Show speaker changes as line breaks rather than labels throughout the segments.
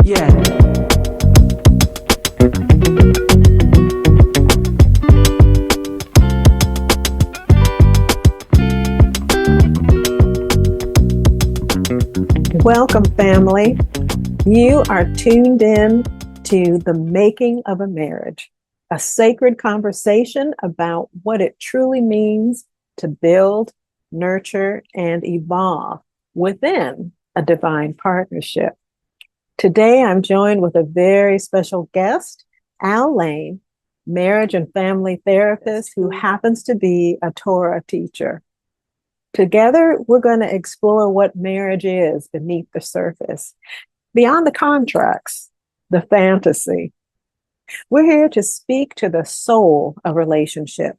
Yeah.
Welcome, family. You are tuned in to The Making of a Marriage, a sacred conversation about what it truly means to build, nurture, and evolve within a divine partnership. Today, I'm joined with a very special guest, Al Lane, marriage and family therapist who happens to be a Torah teacher. Together, we're going to explore what marriage is beneath the surface, beyond the contracts, the fantasy. We're here to speak to the soul of relationship,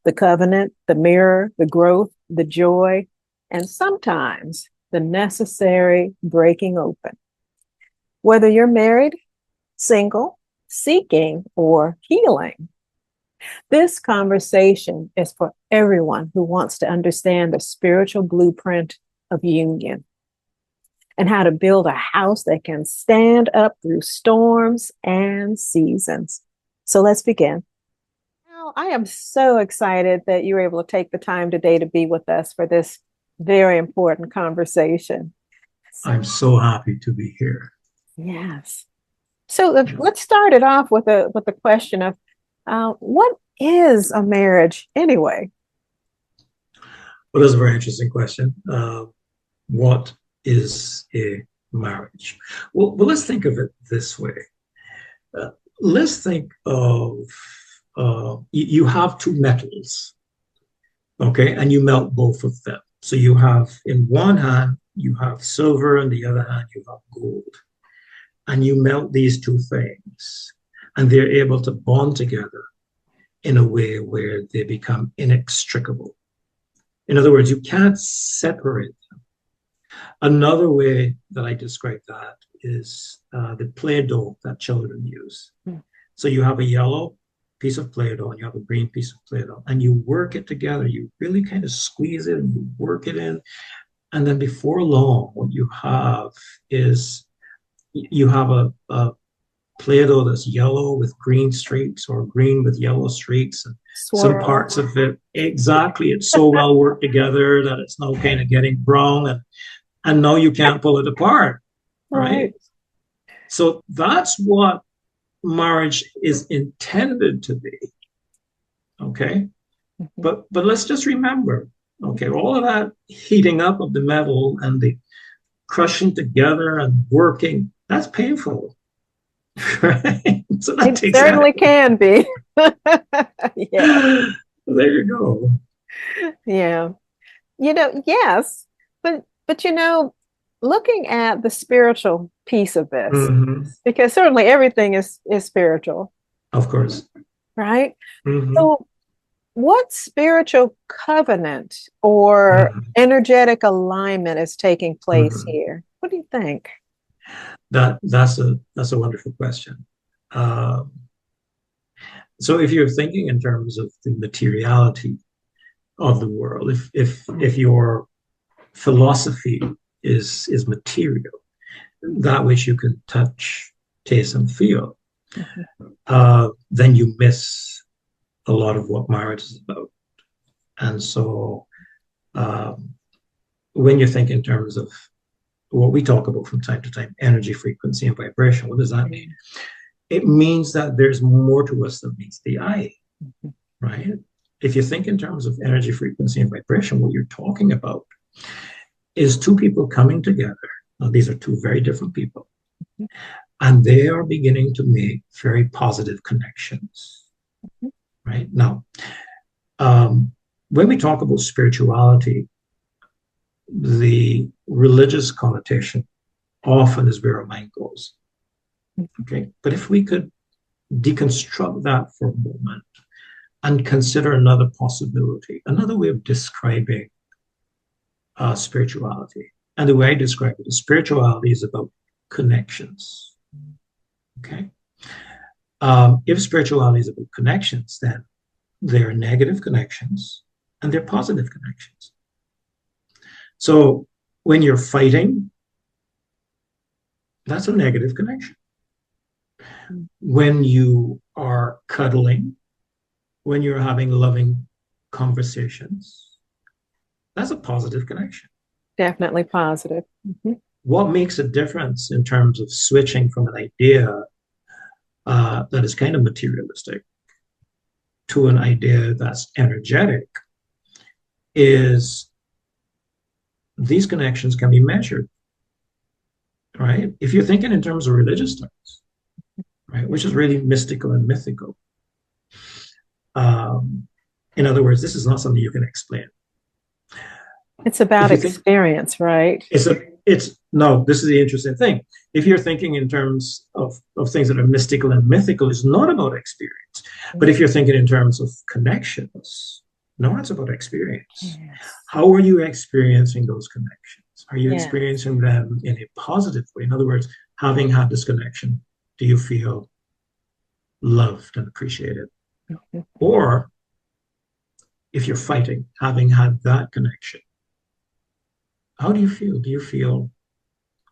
the covenant, the mirror, the growth, the joy, and sometimes the necessary breaking open. Whether you're married, single, seeking, or healing, this conversation is for everyone who wants to understand the spiritual blueprint of union and how to build a house that can stand up through storms and seasons. So let's begin. Now, I am so excited that you were able to take the time today to be with us for this very important conversation.
I'm so happy to be here.
Yes. So let's start it off with the question of what is a marriage anyway?
Well, that's a very interesting question. What is a marriage? Well, let's think of it this way. Let's think of you have two metals, okay, and you melt both of them. So you have, in one hand, you have silver, and the other hand, you have gold. And you melt these two things, and they're able to bond together in a way where they become inextricable. In other words, you can't separate them. Another way that I describe that is the Play-Doh that children use. So you have a yellow piece of Play-Doh and you have a green piece of Play-Doh, and you work it together. You really kind of squeeze it and you work it in. And then before long, what you have is you have a Play-Doh that's yellow with green streaks or green with yellow streaks, and some parts of it, exactly, it's so well worked together that it's now kind of getting brown, and now you can't pull it apart, right? So that's what marriage is intended to be, okay? But let's just remember, okay, all of that heating up of the metal and the crushing together and working, that's painful. Right? So that
it certainly can be.
Yeah. There you go.
Yeah. Yes, but looking at the spiritual piece of this, because certainly everything is spiritual.
Of course.
Right? So what spiritual covenant or energetic alignment is taking place here? What do you think?
That's a wonderful question. So if you're thinking in terms of the materiality of the world, if your philosophy is material, that which you can touch, taste, and feel, then you miss a lot of what marriage is about. And so when you think in terms of what we talk about from time to time, energy, frequency, and vibration, what does that mean? It means that there's more to us than meets the eye, right? If you think in terms of energy, frequency, and vibration, what you're talking about is two people coming together. Now, these are two very different people, and they are beginning to make very positive connections, right? Now, when we talk about spirituality, the religious connotation often is where our mind goes. Okay, but if we could deconstruct that for a moment and consider another possibility, another way of describing spirituality. And the way I describe it is spirituality is about connections. Okay, if spirituality is about connections, then there are negative connections and there are positive connections. So when you're fighting, That's a negative connection. When you are cuddling, when you're having loving conversations, that's a positive connection.
Definitely positive. Mhm.
What makes a difference in terms of switching from an idea that is kind of materialistic to an idea that's energetic is these connections can be measured, right? If you're thinking in terms of religious terms, right, which is really mystical and mythical. Um, in other words, this is not something you can explain.
It's about
If you think
experience, right?
it's no, this is the interesting thing. If you're thinking in terms of things that are mystical and mythical, it's not about experience. But if you're thinking in terms of connections, no, it's about experience.
Yes.
How are you experiencing those connections? Are you
Yes.
experiencing them in a positive way? In other words, having had this connection, do you feel loved and appreciated?
Mhm.
Or if you're fighting, having had that connection, how do you feel? Do you feel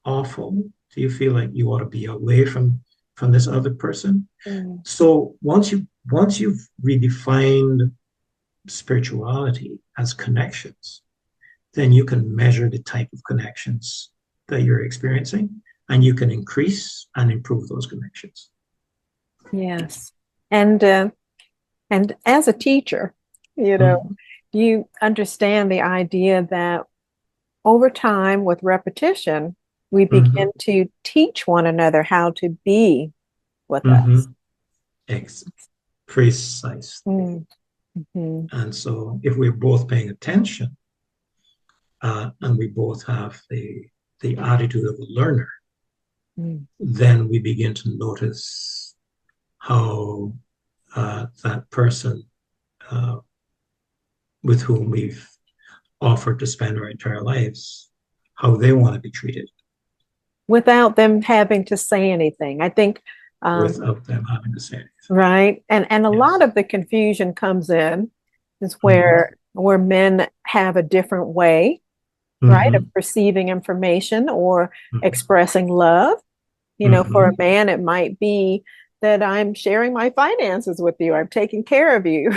awful? Do you feel like you ought to be away from this other person?
Mm.
So once you've redefined spirituality as connections, then you can measure the type of connections that you're experiencing, and you can increase and improve those connections.
Yes. And as a teacher,
Mm-hmm.
you understand the idea that over time with repetition, we
Mm-hmm.
begin to teach one another how to be with
Mm-hmm.
us.
Precisely.
Mm-hmm.
And so if we're both paying attention, and we both have the attitude of a learner,
Mm.
then we begin to notice how that person uh, with whom we've offered to spend our entire lives, how they want to be treated
Without them having to say anything. I think,
without them having to say anything.
right. And a lot
Yes.
of the confusion comes in is
Mm-hmm.
where men have a different way, right, of
Mm-hmm.
perceiving information or
Mm-hmm.
expressing love. For a
Mm-hmm.
man, it might be that I'm sharing my finances with you. I'm taking care of you,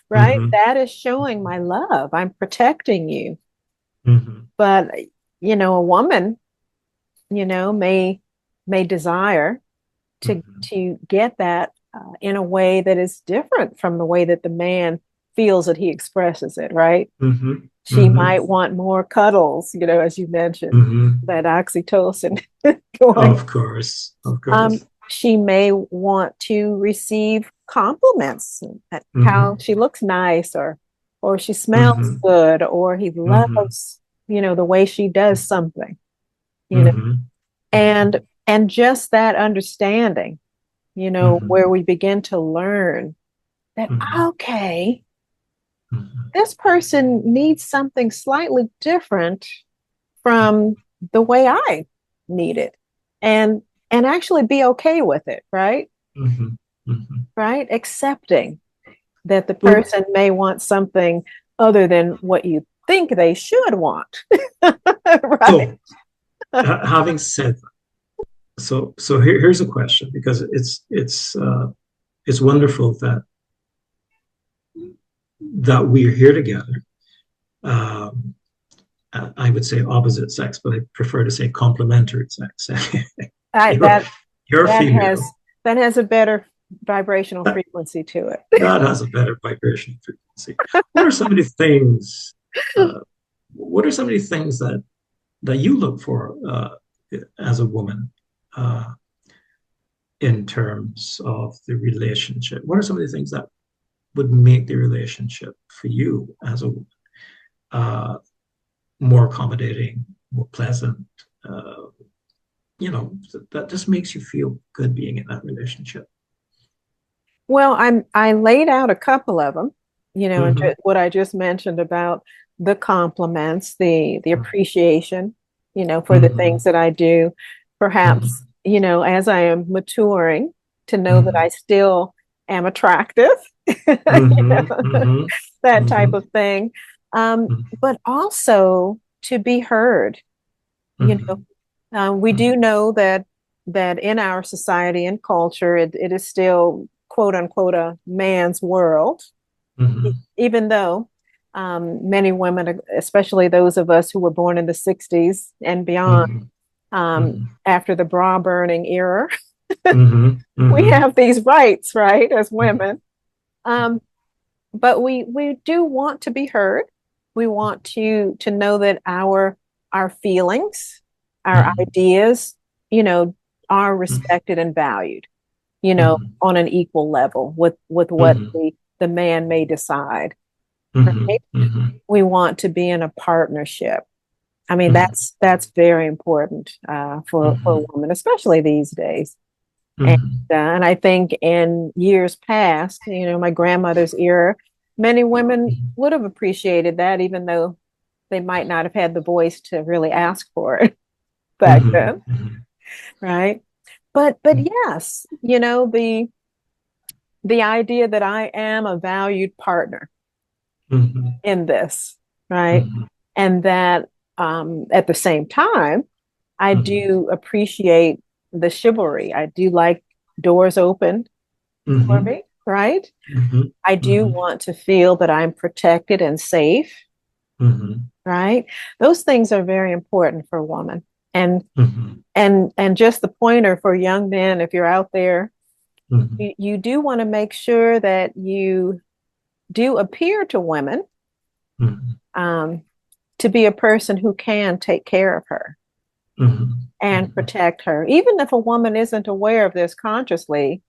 right?
Mm-hmm.
That is showing my love. I'm protecting you.
Mm-hmm.
But, a woman, may desire
Mm-hmm.
to get that in a way that is different from the way that the man feels that he expresses it, right?
Mm-hmm.
She
Mm-hmm.
might want more cuddles, as you mentioned,
Mm-hmm.
that oxytocin going.
Of course. Of course.
She may want to receive compliments at how
Mm-hmm.
she looks nice or she smells
Mm-hmm.
good or he
Mm-hmm.
loves, the way she does something, you know,
Mm-hmm. Mm-hmm.
and just that understanding,
Mm-hmm.
where we begin to learn that,
Mm-hmm.
okay,
Mm-hmm.
this person needs something slightly different from the way I need it. And actually be okay with it, right?
Mm-hmm. Mm-hmm.
Right? Accepting that the
Well,
person may want something other than what you think they should want. Right?
so having said that, here's a question because it's wonderful that we're here together. Um, I would say opposite sex, but I prefer to say complementary sex.
I,
you're
that
you're
that
female.
has a better vibrational
That,
frequency to it.
that has a better vibration frequency. What are some of the things? Uh, what are some of the things that you look for as a woman in terms of the relationship? What are some of the things that would make the relationship for you as a woman uh, more accommodating, more pleasant? Uh, that just makes you feel good being in that relationship.
Well, I laid out a couple of them, and
Mm-hmm.
what I just mentioned about the compliments, the appreciation, for the
Mm-hmm.
things that I do.
Mm-hmm.
Perhaps, as I am maturing, to know that
Mm-hmm.
I still am attractive,
Mm-hmm. Mm-hmm.
that type
Mm-hmm.
of thing. But also to be heard, you
Mm-hmm.
know, We do know that in our society and culture, it is still quote unquote a man's world, even though many women, especially those of us who were born in the 60s and beyond, after the bra burning era, we have these rights, right, as women. But we do want to be heard. We want to know that our feelings, our ideas, are respected and valued, on an equal level with what the man may decide. Right? We want to be in a partnership. I mean, that's very important for women, especially these days. And I think in years past, my grandmother's era, many women would have appreciated that, even though they might not have had the voice to really ask for it back then, right? But yes, the idea that I am a valued partner in this, right? And that at the same time, I do appreciate the chivalry. I do like doors open for me, right? I do want to feel that I'm protected and safe, right? Those things are very important for a woman. And just the pointer for young men, if you're out there, you do want to make sure that you do appear to women to be a person who can take care of her and protect her. Even if a woman isn't aware of this consciously,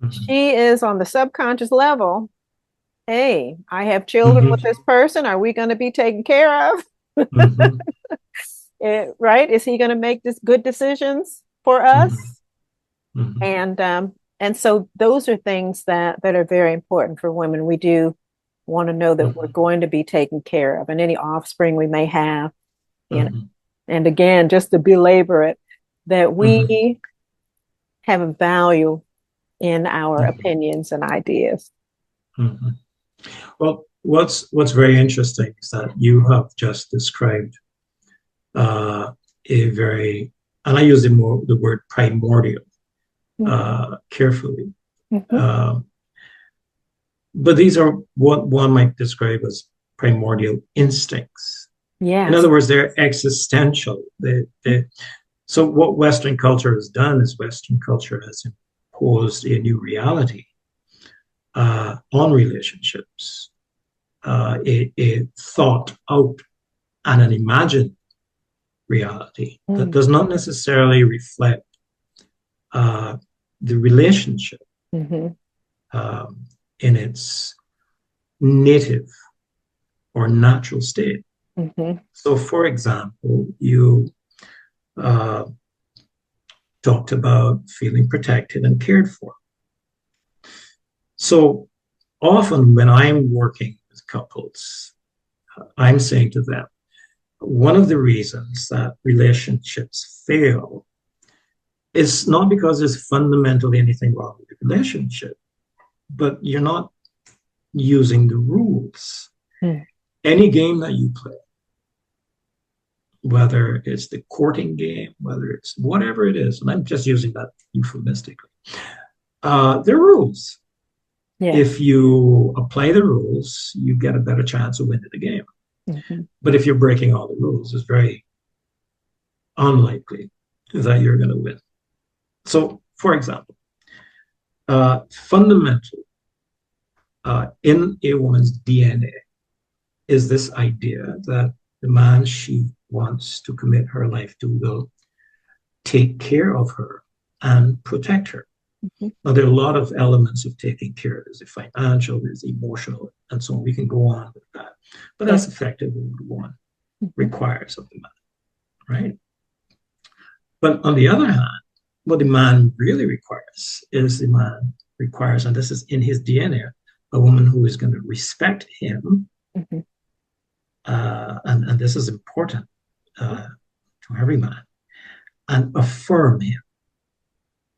she is on the subconscious level. Hey, I have children with this person. Are we going to be taken care of? Right? Is he going to make good decisions for us? And so those are things that are very important for women. We do want to know that we're going to be taken care of, and any offspring we may have, And again, just to belabor it, that we have a value in our opinions and ideas.
Well, what's very interesting is that you have just described a very, and I use the word primordial carefully. But these are what one might describe as primordial instincts.
Yeah.
In other words, they're existential. So what Western culture has done is Western culture has imposed a new reality on relationships, a thought out and an imagined reality that does not necessarily reflect the relationship in its native or natural state. So, for example, you talked about feeling protected and cared for. So often when I'm working with couples, I'm saying to them, one of the reasons that relationships fail is not because there's fundamentally anything wrong with the relationship, but you're not using the rules. Any game that you play, whether it's the courting game, whether it's whatever it is, and I'm just using that euphemistically, there are rules. Yeah. If you apply the rules, you get a better chance of winning the game. But if you're breaking all the rules, it's very unlikely that you're going to win. So, for example, fundamental in a woman's DNA is this idea that the man she wants to commit her life to will take care of her and protect her. Now, there are a lot of elements of taking care. There's the financial, there's the emotional, and so on. We can go on with that. But that's effectively what one requires of the man, right? But on the other hand, what the man really requires is the man requires, and this is in his DNA, a woman who is going to respect him. And this is important to every man, and affirm him.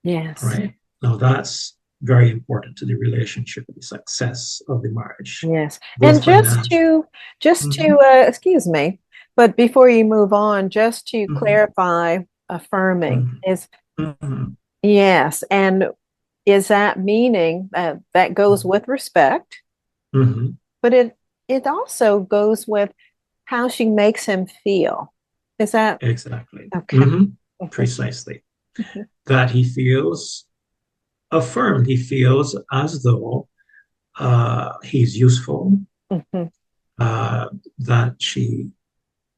Yes.
Right? Now that's very important to the relationship and the success of the marriage.
Yes. And just to excuse me, but before you move on, just to clarify affirming
Mhm.
is,
Mhm.
yes. And is that meaning that goes with respect,
Mhm.
but it also goes with how she makes him feel. Is that
Exactly.
okay?
Precisely. That he feels affirmed. He feels as though he's useful,
Mhm,
uh, that she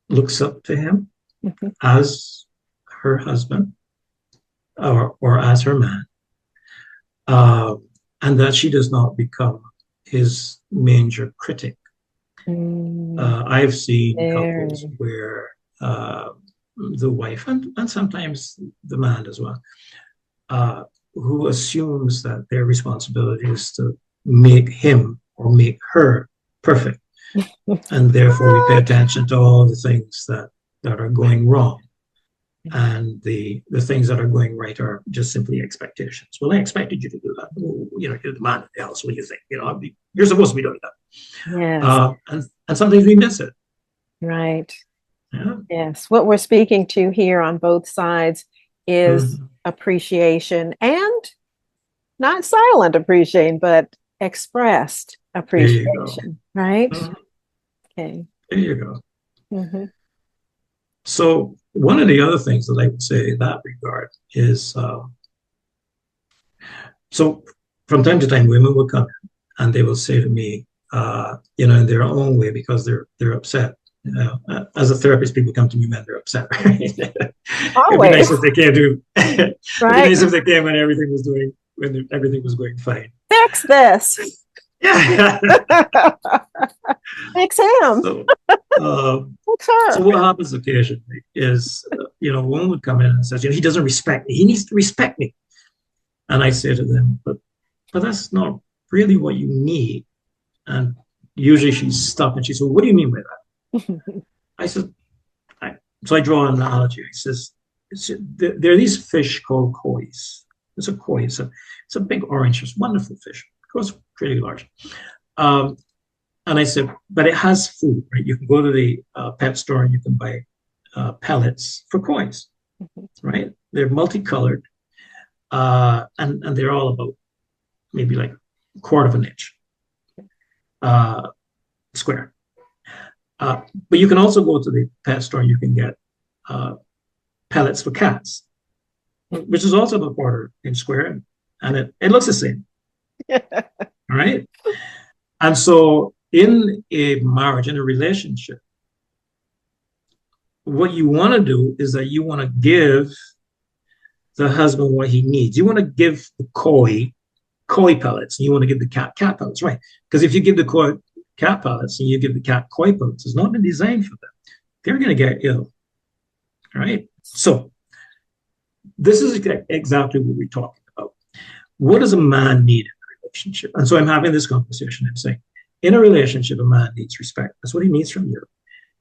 looks up to him
mhm,
as her husband or as her man, uh, and that she does not become his major critic.
mm,
I've seen couples
very.
where uh, the wife and sometimes the man as well, uh, who assumes that their responsibility is to make him or make her perfect. And therefore, we pay attention to all the things that are going wrong. And the things that are going right are just simply expectations. Well, I expected you to do that. Well, you're the man of the house. What do you think? You're supposed to be doing that.
Yes,
And sometimes we miss it.
right.
Yeah.
Yes. What we're speaking to here on both sides is
Mhm.
appreciation and not silent appreciation, but expressed
There you go.
appreciation, right?
Mhm.
Okay.
There you go.
Hmm.
So one of the other things that I would say in that regard is so from time to time women will come in and they will say to me, in their own way because they're upset. As a therapist, people come to me when they're upset. Right? It'd be
Always,
nice if they came to. It'd be
right?
nice if they came when everything was going fine.
Fix this.
Yeah.
Fix him.
So, um,
Fix
so
her.
what happens occasionally is, one would come in and says, he doesn't respect me. He needs to respect me. And I say to them, but that's not really what you need. And usually she's stuck and she said, well, what do you mean by that? I said, so I draw an analogy. I says, there are these fish called koi's. It's a koi. It's a big orange, it's a wonderful fish. Of course, pretty large. Um, and I said, but it has food, right? You can go to the pet store and you can buy pellets for koi's, right? They're multicolored, and they're all about maybe like a quarter of an inch uh, square. But you can also go to the pet store and you can get uh, pellets for cats, which is also a quarter inch square, and it looks the same. All right. And so in a marriage, in a relationship, what you want to do is that you want to give the husband what he needs. You want to give the koi pellets, and you want to give the cat pellets, right? Because if you give the koi cat pellets and you give the cat koi pellets, it's not been designed for them. They're going to get ill, right? So this is exactly what we're talking about. What does a man need in a relationship? And so I'm having this conversation. I'm saying, in a relationship, a man needs respect. That's what he needs from you.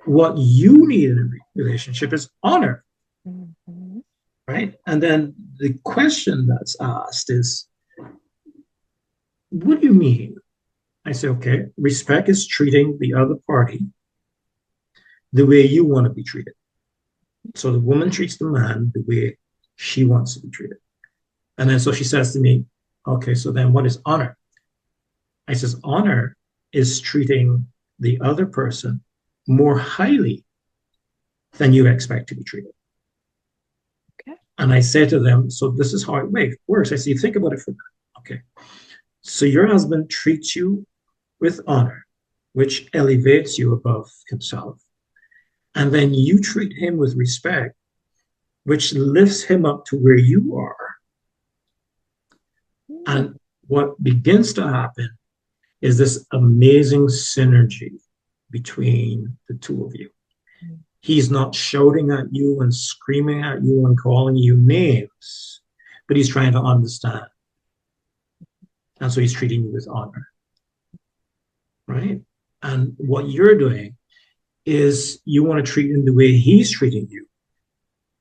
What you need in a relationship is honor,
Mhm.
right? And then the question that's asked is, what do you mean? I say, okay, respect is treating the other party the way you want to be treated. So the woman treats the man the way she wants to be treated. And then so she says to me, okay, so then what is honor? I says, honor is treating the other person more highly than you expect to be treated.
Okay.
And I say to them, so this is how it works. I say, think about it for a minute. Okay. So your husband treats you with honor, which elevates you above himself. And then you treat him with respect, which lifts him up to where you are.
Mm.
And what begins to happen is this amazing synergy between the two of you. He's not shouting at you and screaming at you and calling you names, but he's trying to understand. And so he's treating you with honor, right? And what you're doing is you want to treat him the way he's treating you.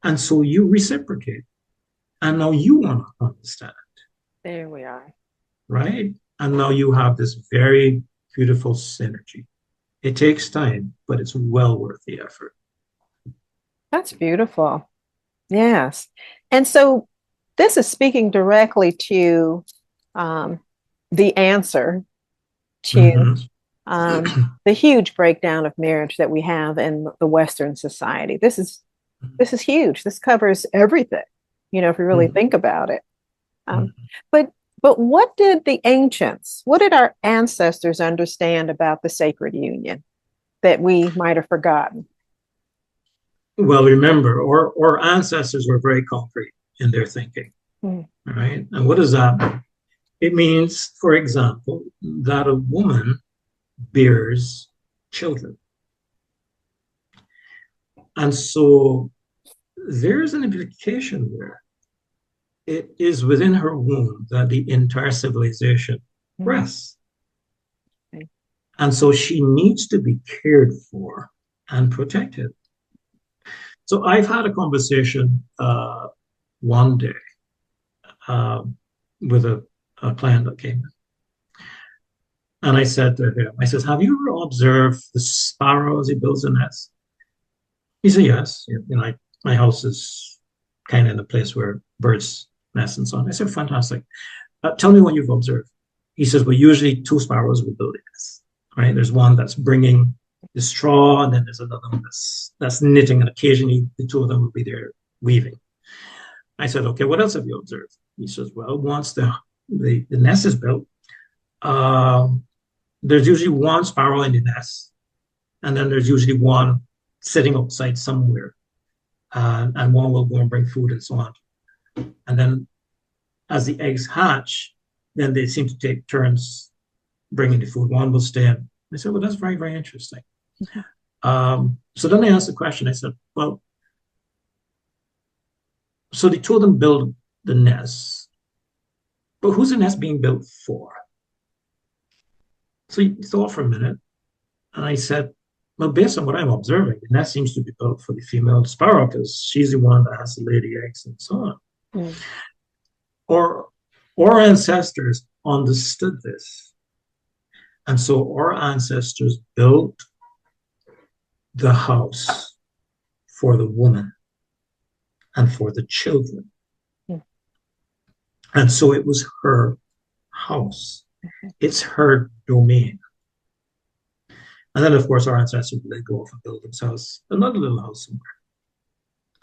And so you reciprocate. And now you want to understand,
There we are.
right? And now you have this very beautiful synergy. It takes time, but it's well worth the effort.
That's beautiful. Yes. And so this is speaking directly to um, the answer to
Mm-hmm.
the huge breakdown of marriage that we have in the Western society. This is huge. This covers everything, if you really
Mm-hmm.
think about it. Um, but but what did the ancients, what did our ancestors understand about the sacred union that we might have forgotten?
Well, remember, our ancestors were very concrete in their thinking,
Mm.
right? And what does that mean? It means, for example, that a woman bears children. And so there's an implication there. It is within her womb that the entire civilization
Mm.
rests. And so she needs to be cared for and protected. So I've had a conversation one day uh, with a client that came in. And I said to him, I says, have you ever observed the sparrow as he builds a nest? He said, yes. My house is kind of in a place where birds nest and so on. I said, fantastic. Tell me what you've observed. He says, well, usually two sparrows will build a nest, right? There's one that's bringing the straw, and then there's another one that's knitting, and occasionally the two of them will be there weaving. I said, okay, what else have you observed? He says, well, once the nest is built, um, there's usually one sparrow in the nest, and then there's usually one sitting outside somewhere, and one will go and bring food and so on. And then as the eggs hatch, then they seem to take turns bringing the food. One will stay in. I said, well, that's very, very interesting. So then I asked the question. I said, well, so the two of them build the nest, but who's the nest being built for? So he thought for a minute, and I said, well, based on what I'm observing, the nest seems to be built for the female sparrow because she's the one that has to lay the eggs and so on.
Mm.
Or our ancestors understood this. And so our ancestors built the house for the woman and for the children.
Mm.
And so it was her house. It's her domain. And then, of course, our ancestors would go off and build themselves another little house somewhere,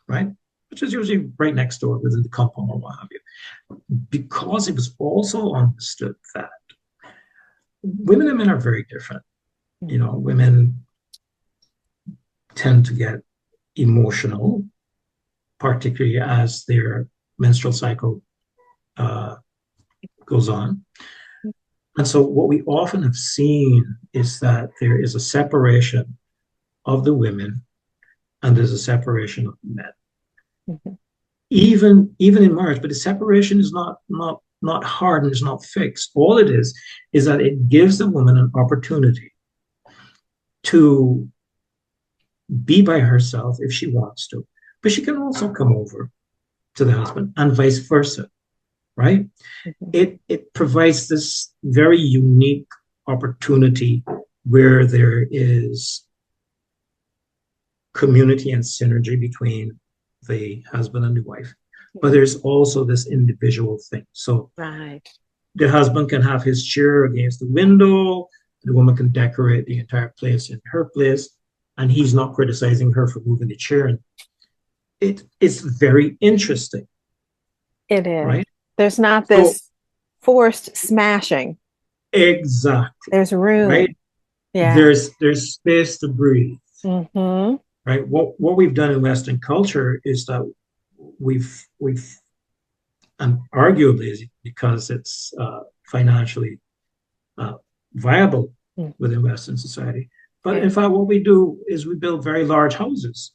right? Which is usually right next door within the compound or what have you. Because it was also understood that women and men are very different. Women tend to get emotional, particularly as their menstrual cycle goes on. And so what we often have seen is that there is a separation of the women and there's a separation of the men.
Mm-hmm.
Even in marriage, but the separation is not hard and it's not fixed. All it is that it gives the woman an opportunity to be by herself if she wants to, but she can also come over to the husband and vice versa, right? Mm-hmm. It provides this very unique opportunity where there is community and synergy between the husband and the wife, but there's also this individual thing. So
right.
The husband can have his chair against the window, the woman can decorate the entire place in her place, and he's not criticizing her for moving the chair. And it is very interesting.
It is.
Right?
There's not this forced smashing.
Exactly.
There's room.
Right?
Yeah.
There's space to breathe.
Mm-hmm.
Right? What we've done in Western culture is that we've and arguably because it's financially viable within Western society. But in fact, what we do is we build very large houses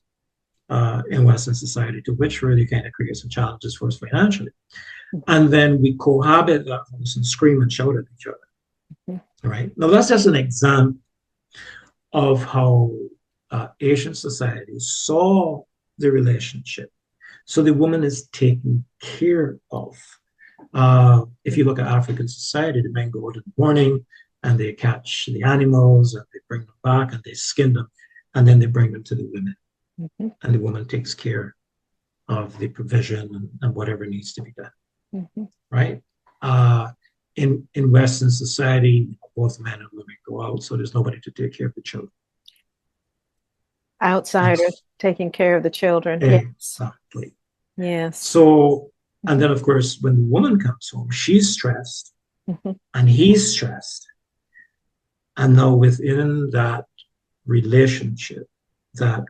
in Western society, to which really kind of creates some challenges for us financially. And then we cohabit that house and scream and shout at each other. Right? Now, that's just an example of how Asian societies saw the relationship. So the woman is taken care of. If you look at African society, the men go out in the morning and they catch the animals and they bring them back and they skin them and then they bring them to the women. Mm-hmm. And the woman takes care of the provision and whatever needs to be done,
Mm-hmm.
right? Uh, in Western society, both men and women go out, so there's nobody to take care of the children.
Outsiders taking care of the children.
Exactly.
Yes.
So, and then of course, when the woman comes home, she's stressed
Mm-hmm.
and he's stressed. And now within that relationship that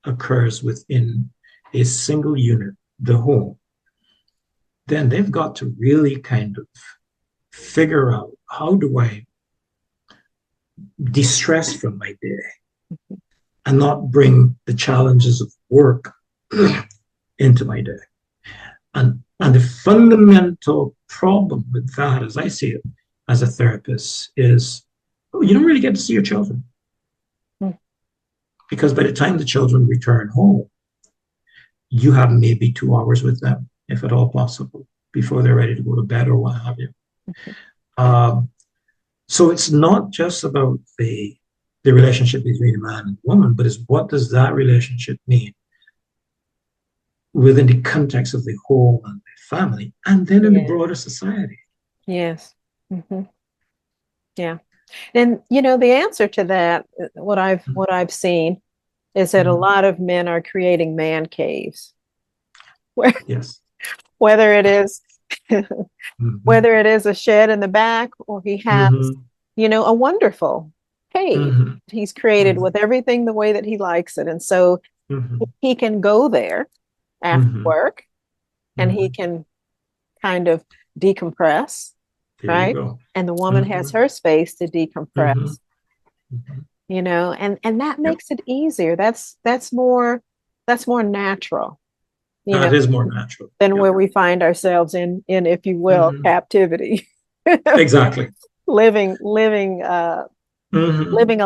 occurs within a single unit, the home, then they've got to really kind of figure out, how do I de-stress from my day and not bring the challenges of work into my day. And the fundamental problem with that, as I see it as a therapist, is you don't really get to see your children. Because by the time the children return home, you have maybe 2 hours with them, if at all possible, before they're ready to go to bed or what have you. So it's not just about the relationship between a man and a woman, but it's what does that relationship mean within the context of the home and the family, and then in the broader society.
Yes. Mm-hmm. Yeah. And the answer to that, what I've seen, is that a lot of men are creating man caves.
Yes.
Whether it is whether it is a shed in the back, or he has, a wonderful cave he's created with everything the way that he likes it. And so he can go there after work and he can kind of decompress, right? And the woman has her space to decompress, and that makes it easier. That's more natural.
That is more natural
than where we find ourselves in, if you will, captivity.
Exactly.
living a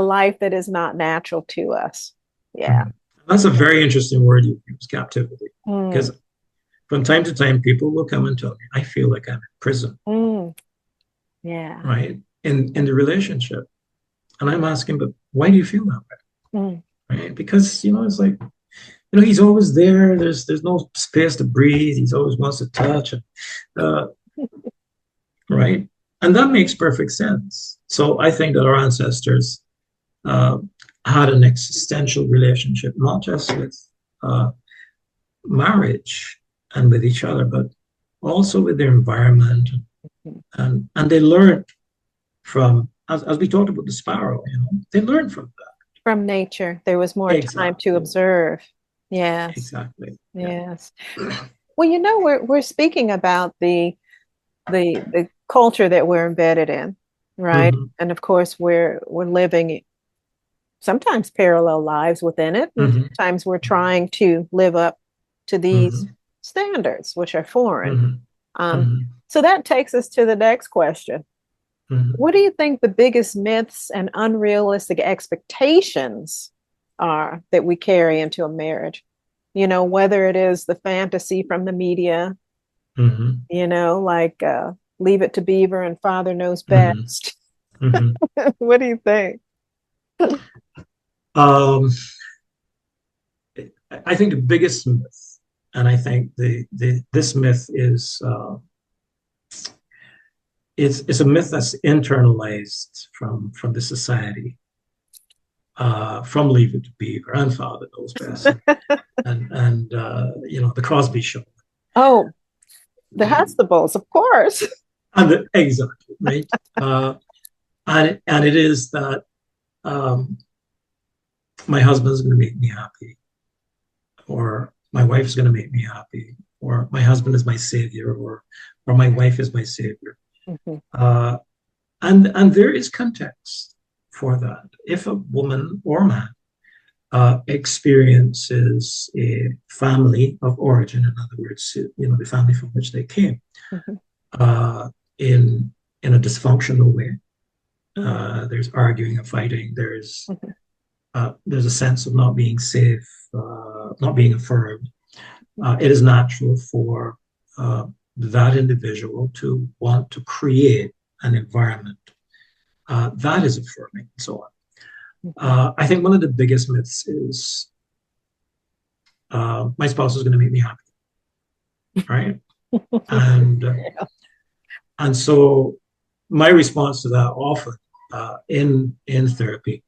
life that is not natural to us. Yeah.
That's a very interesting word you use, captivity. Because from time to time, people will come and tell me, I feel like I'm in prison.
Yeah.
Right? In the relationship. And I'm asking, but why do you feel that way? Right? Because, it's like, he's always there. There's no space to breathe. He's always wants to touch. And, right? And that makes perfect sense. So I think that our ancestors had an existential relationship, not just with marriage and with each other, but also with their environment. And they learned from, as we talked about the sparrow, they learned from that.
From nature. There was more time to observe. Yes.
Exactly.
Yes. Well, we're speaking about the culture that we're embedded in, right? And of course, we're living sometimes parallel lives within it. And sometimes we're trying to live up to these standards, which are foreign. So that takes us to the next question. What do you think the biggest myths and unrealistic expectations are that we carry into a marriage? Whether it is the fantasy from the media, like leave it to Beaver and Father knows best. What do you think?
I think the biggest myth, and I think this myth is it's a myth that's internalized from the society, from Leave It to Beaver and Father Knows Best, and the Crosby Show.
Oh, the Huxtables, of course.
And exactly, right. And it is that my husband's going to make me happy, or my wife's going to make me happy, or my husband is my savior, or my wife is my savior. And there is context for that. If a woman or man experiences a family of origin, in other words, the family from which they came, in a dysfunctional way, there's arguing and fighting. There's a sense of not being safe, not being affirmed. It is natural for that individual to want to create an environment that is affirming and so on. I think one of the biggest myths is my spouse is going to make me happy. right? And and so my response to that often in therapy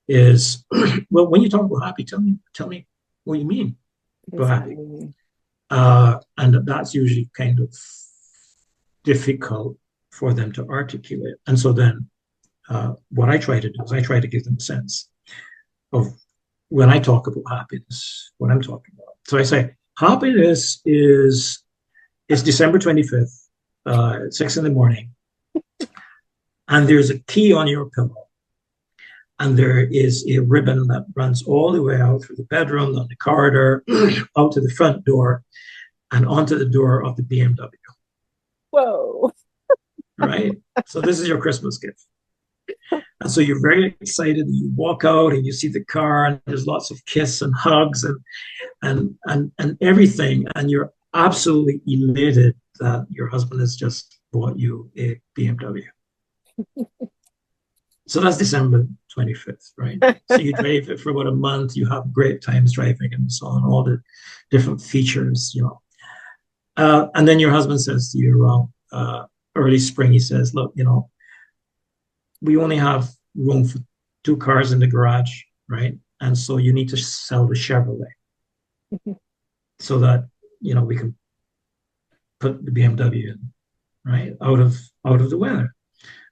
is, well, when you talk about happy, tell me what you mean by happy. And that's usually kind of difficult for them to articulate. And so then what I try to do is I try to give them a sense of, when I talk about happiness, what I'm talking about. So I say, happiness is December 25th, 6 in the morning, and there's a key on your pillow, and there is a ribbon that runs all the way out through the bedroom, down the corridor, out to the front door, and onto the door of the BMW.
Whoa.
Right? So this is your Christmas gift. And so you're very excited, and you walk out and you see the car, and there's lots of kiss and hugs and everything, and you're absolutely elated that your husband has just bought you a BMW. So that's December 25th, right? So you drive it for about a month, you have great times driving and so on, all the different features, you know. And then your husband says to you around early spring, he says, look, you know, we only have room for 2 cars in the garage, right? And so you need to sell the Chevrolet so that, you know, we can put the BMW in, right? Out of the weather.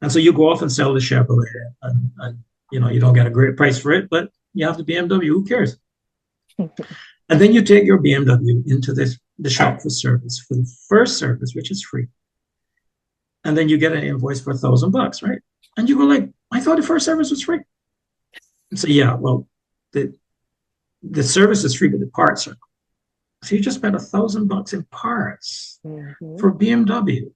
And so you go off and sell the Chevrolet, and you know, you don't get a great price for it, but you have the BMW, who cares? And then you take your BMW into the shop for service, for the first service, which is free. And then you get an invoice for $1,000, right? And you go like, I thought the first service was free. And so, yeah, well, the service is free, but the parts are. So you just spent $1,000 in parts for BMW.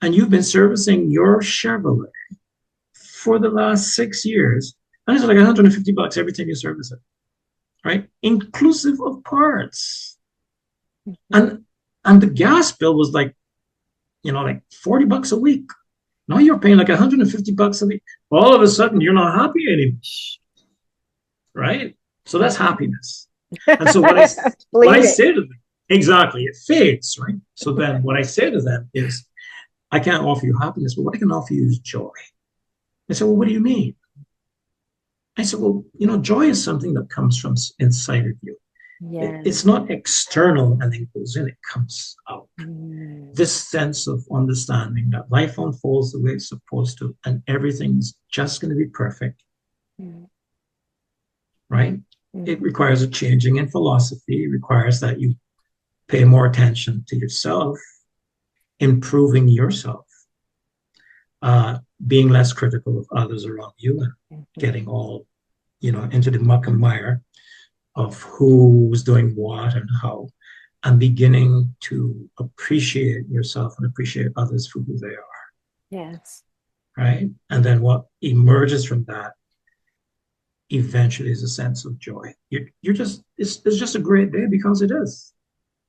And you've been servicing your Chevrolet for the last 6 years. And it's like $150 every time you service it, right? Inclusive of parts. And the gas bill was like, you know, like $40 a week. Now you're paying like $150 a week. All of a sudden, you're not happy anymore, right? So that's happiness. And so what I say to them, exactly, it fades, right? So then what I say to them is, I can't offer you happiness, but what I can offer you is joy. They said, well, what do you mean? I said, well, you know, joy is something that comes from inside of you. Yes. It's not external and then goes in, it comes out. This sense of understanding that life unfolds the way it's supposed to, and everything's just going to be perfect. Right? It requires a changing in philosophy. It requires that you pay more attention to yourself, improving yourself, being less critical of others around you, and getting all, you know, into the muck and mire of who's doing what and how, and beginning to appreciate yourself and appreciate others for who they are.
Yes.
Right? And then what emerges from that eventually is a sense of joy. You're just, it's just a great day because it is.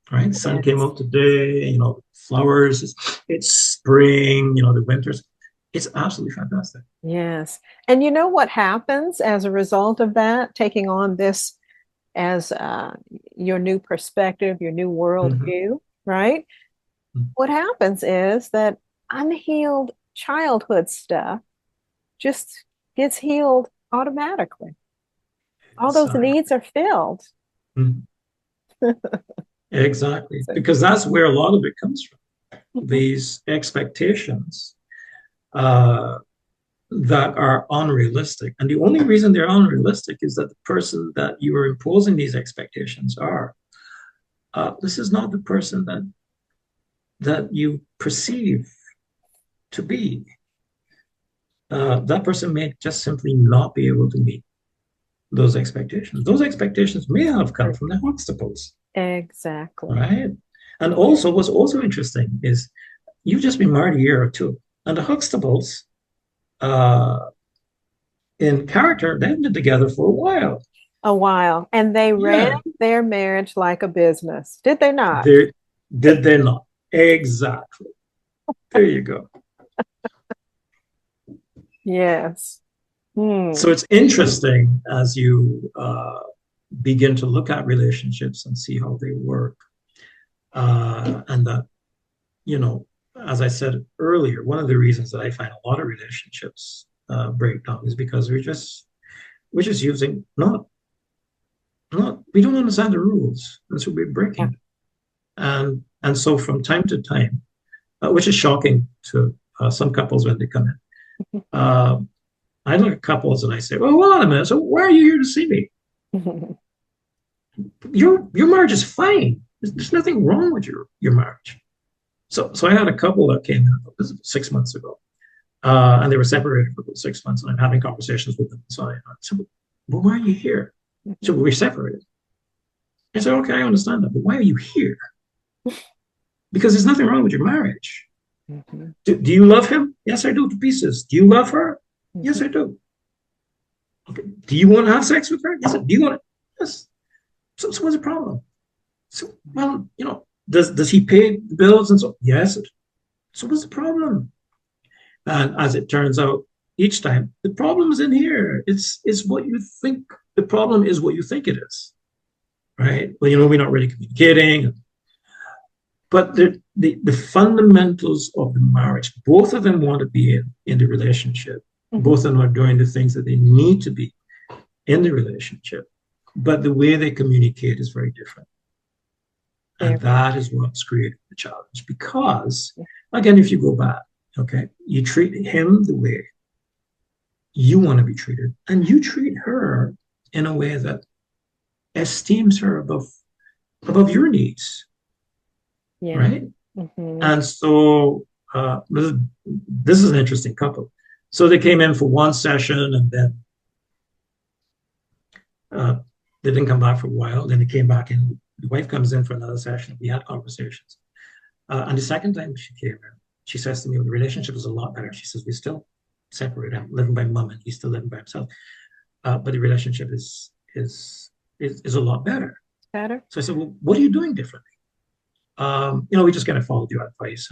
Right? The sun came out today, you know, flowers, it's spring, you know, the winters. It's absolutely fantastic.
Yes. And you know what happens as a result of that, taking on this as your new perspective, your new worldview, right? What happens is that unhealed childhood stuff just gets healed automatically. All those needs are filled.
Exactly. Because that's where a lot of it comes from. These expectations that are unrealistic. And the only reason they're unrealistic is that the person that you are imposing these expectations are, this is not the person that you perceive to be. That person may just simply not be able to meet those expectations. Those expectations may have come from the Huxtables.
Exactly.
Right? And also, what's also interesting is you've just been married a year or two, and the Huxtables, in character, they've been together for a while.
And they ran their marriage like a business. Did they not?
Did they not? Exactly. There you go.
Yes.
So it's interesting as you begin to look at relationships and see how they work. And that, you know, as I said earlier, one of the reasons that I find a lot of relationships break down is because we're just using not we don't understand the rules, and so we're breaking them. And so from time to time, which is shocking to some couples when they come in. I look at couples and I say, "Well, hold on a minute. So why are you here to see me? Your marriage is fine. There's nothing wrong with your marriage." So I had a couple that came in, this was 6 months ago, and they were separated for about 6 months, and I'm having conversations with them. So I said, "Well, why are you here?" So we're separated. I said, "Okay, I understand that, but why are you here?" Because there's nothing wrong with your marriage. Do you love him? Yes, I do, to pieces. Do you love her? Yes, I do. Okay. Do you want to have sex with her? Yes. Do you want to? Yes. So what's the problem? So, well, you know, does he pay the bills and so? Yes. So what's the problem? And as it turns out, each time the problem is in here. It's what you think. The problem is what you think it is, right? Well, you know, we're not really communicating. But the fundamentals of the marriage, both of them want to be in the relationship. Both of them are doing the things that they need to be in the relationship. But the way they communicate is very different. And that is what's created the challenge. Because, again, if you go back, okay, you treat him the way you want to be treated, and you treat her in a way that esteems her above your needs. Yeah. Right? And so this is an interesting couple. So they came in for one session, and then they didn't come back for a while. Then they came back in. The wife comes in for another session. We had conversations. And the second time she came in, she says to me, well, the relationship is a lot better. She says, we still separate. I'm living by mom and he's still living by himself. But the relationship is a lot better.
Better.
So I said, well, what are you doing differently? You know, we just kind of followed your advice.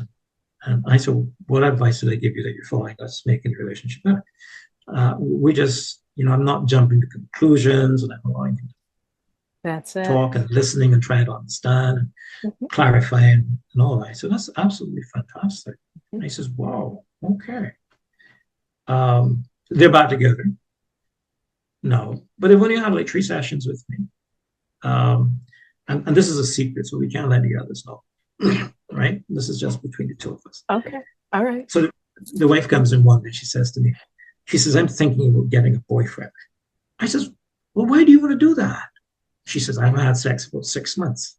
And I said, well, what advice did I give you that you're following that's making the relationship better? We just, you know, I'm not jumping to conclusions, and I'm allowing you to talk and listening and trying to understand and clarifying and all that. So that's absolutely fantastic. And he says, wow, okay. They're back together. No, but they've only had like 3 sessions with me. And this is a secret, so we can't let the others know, right? This is just between the two of us.
Okay, all right.
So the wife comes in one day, she says to me, she says, I'm thinking about getting a boyfriend. I says, well, why do you want to do that? She says, I haven't had sex for 6 months.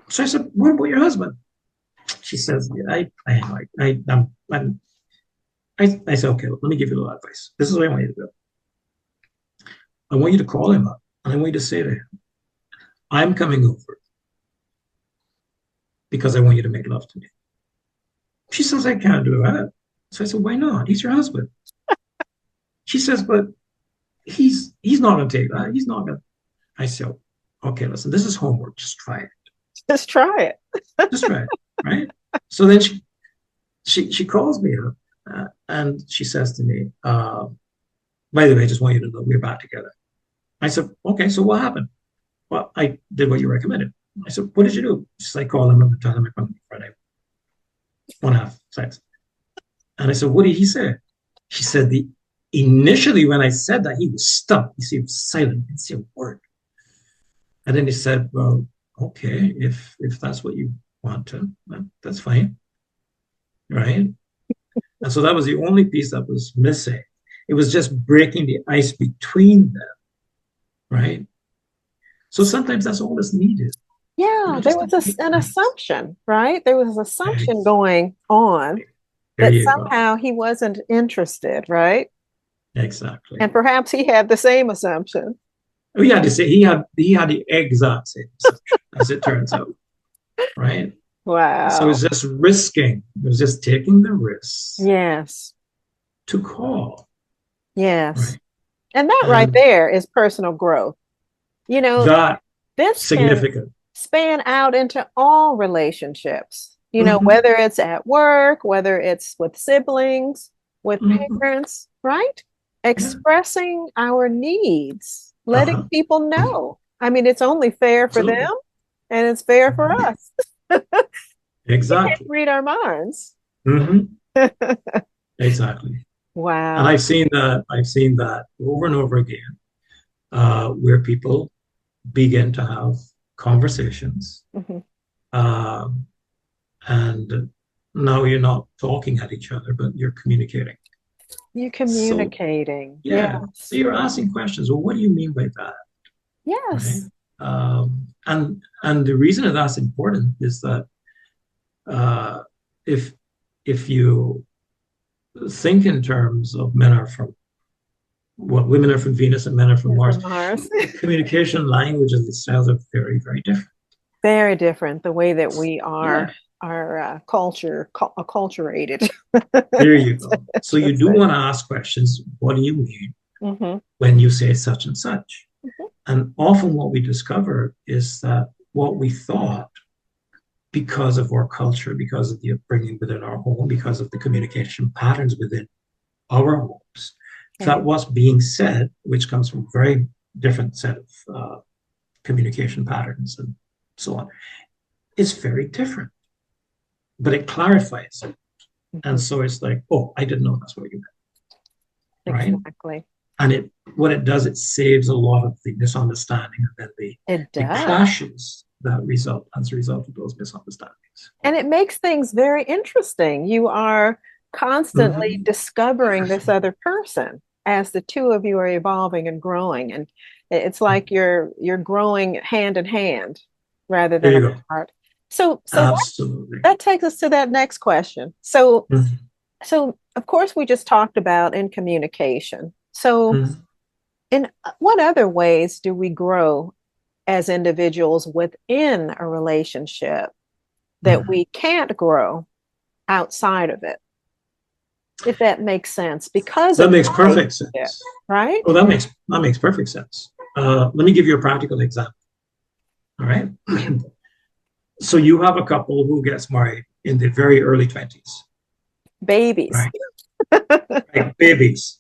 So I said, what about your husband? She says, I said, okay, let me give you a little advice. This is what I want you to do. I want you to call him up, and I want you to say to him, I'm coming over because I want you to make love to me. She says, I can't do that. So I said, why not? He's your husband. She says, but he's not going to take that. He's not going to. I said, okay, listen, this is homework. Just try it.
Just try it.
Just try it, right? So then she calls me up and she says to me, by the way, I just want you to know we're back together. I said, okay, so what happened? Well, I did what you recommended. I said, what did you do? She said, I called him and tell him I'm coming Friday. Want to have sex. And I said, what did he say? She said, initially when I said that, he was stuck. He seemed silent. He didn't say a word. And then he said, well, okay, if that's what you want to, that's fine. Right? And so that was the only piece that was missing. It was just breaking the ice between them. Right? So sometimes that's all that's needed.
Yeah, there was an assumption, right? There was an assumption going on that somehow he wasn't interested, right?
Exactly.
And perhaps he had the same assumption.
We had to say he had the exact same assumption, as it turns out. Right?
Wow.
So it's just risking. It was just taking the risk.
Yes.
To call.
Yes. Right? And that right there is personal growth. You know,
that
this
significant.
Can span out into all relationships, you know, whether it's at work, whether it's with siblings, with parents, right? Expressing our needs, letting people know. I mean, it's only fair for them. And it's fair for us. You can't
Exactly.
read our minds.
Hmm. Exactly. And
Wow.
I've seen that over and over again, where people begin to have conversations,
Mhm.
um, and now you're not talking at each other, but you're communicating.
You're
So
communicating.
yeah, so
Yes.
you're asking questions. Well, what do you mean by that, right?
Yes.
And the reason that that's important is that uh, if if you think in terms of men are from women are from Venus and men are from
And
Mars,
from Mars.
communication languages and styles are very, very different.
Very different the way that we
Yeah,
are acculturated.
there you go. So you
Just
do
say.
want to ask questions. What do you mean
Hmm.
when you say such and such?
Hmm.
And often what we discover is that what we thought, because of our culture, because of the upbringing within our home, because of the communication patterns within our homes, that
Right.
what's being said, which comes from a very different set of communication patterns and so on, is very different, but it clarifies it. And
Hmm.
so it's like, oh, I didn't know that's what you meant, right?
Exactly.
And what it does, it saves a lot of the misunderstanding and then
It
the
does.
clashes that result as a result of those misunderstandings.
And it makes things very interesting. You are constantly
Mm-hmm.
discovering this other person as the two of you are evolving and growing. And it's like you're growing hand in hand rather
There
than
you go.
apart. So
Absolutely.
that takes us to that next question. So
Mm-hmm.
so of course we just talked about in communication. So
Mm-hmm.
in what other ways do we grow as individuals within a relationship that
Mm-hmm.
we can't grow outside of it, if that makes sense, because
That
of the
makes perfect
relationship,
sense.
right?
Oh, that makes perfect sense. Let me give you a practical example. All right. So you have a couple who gets married in the very early 20s,
Babies.
right? Like babies.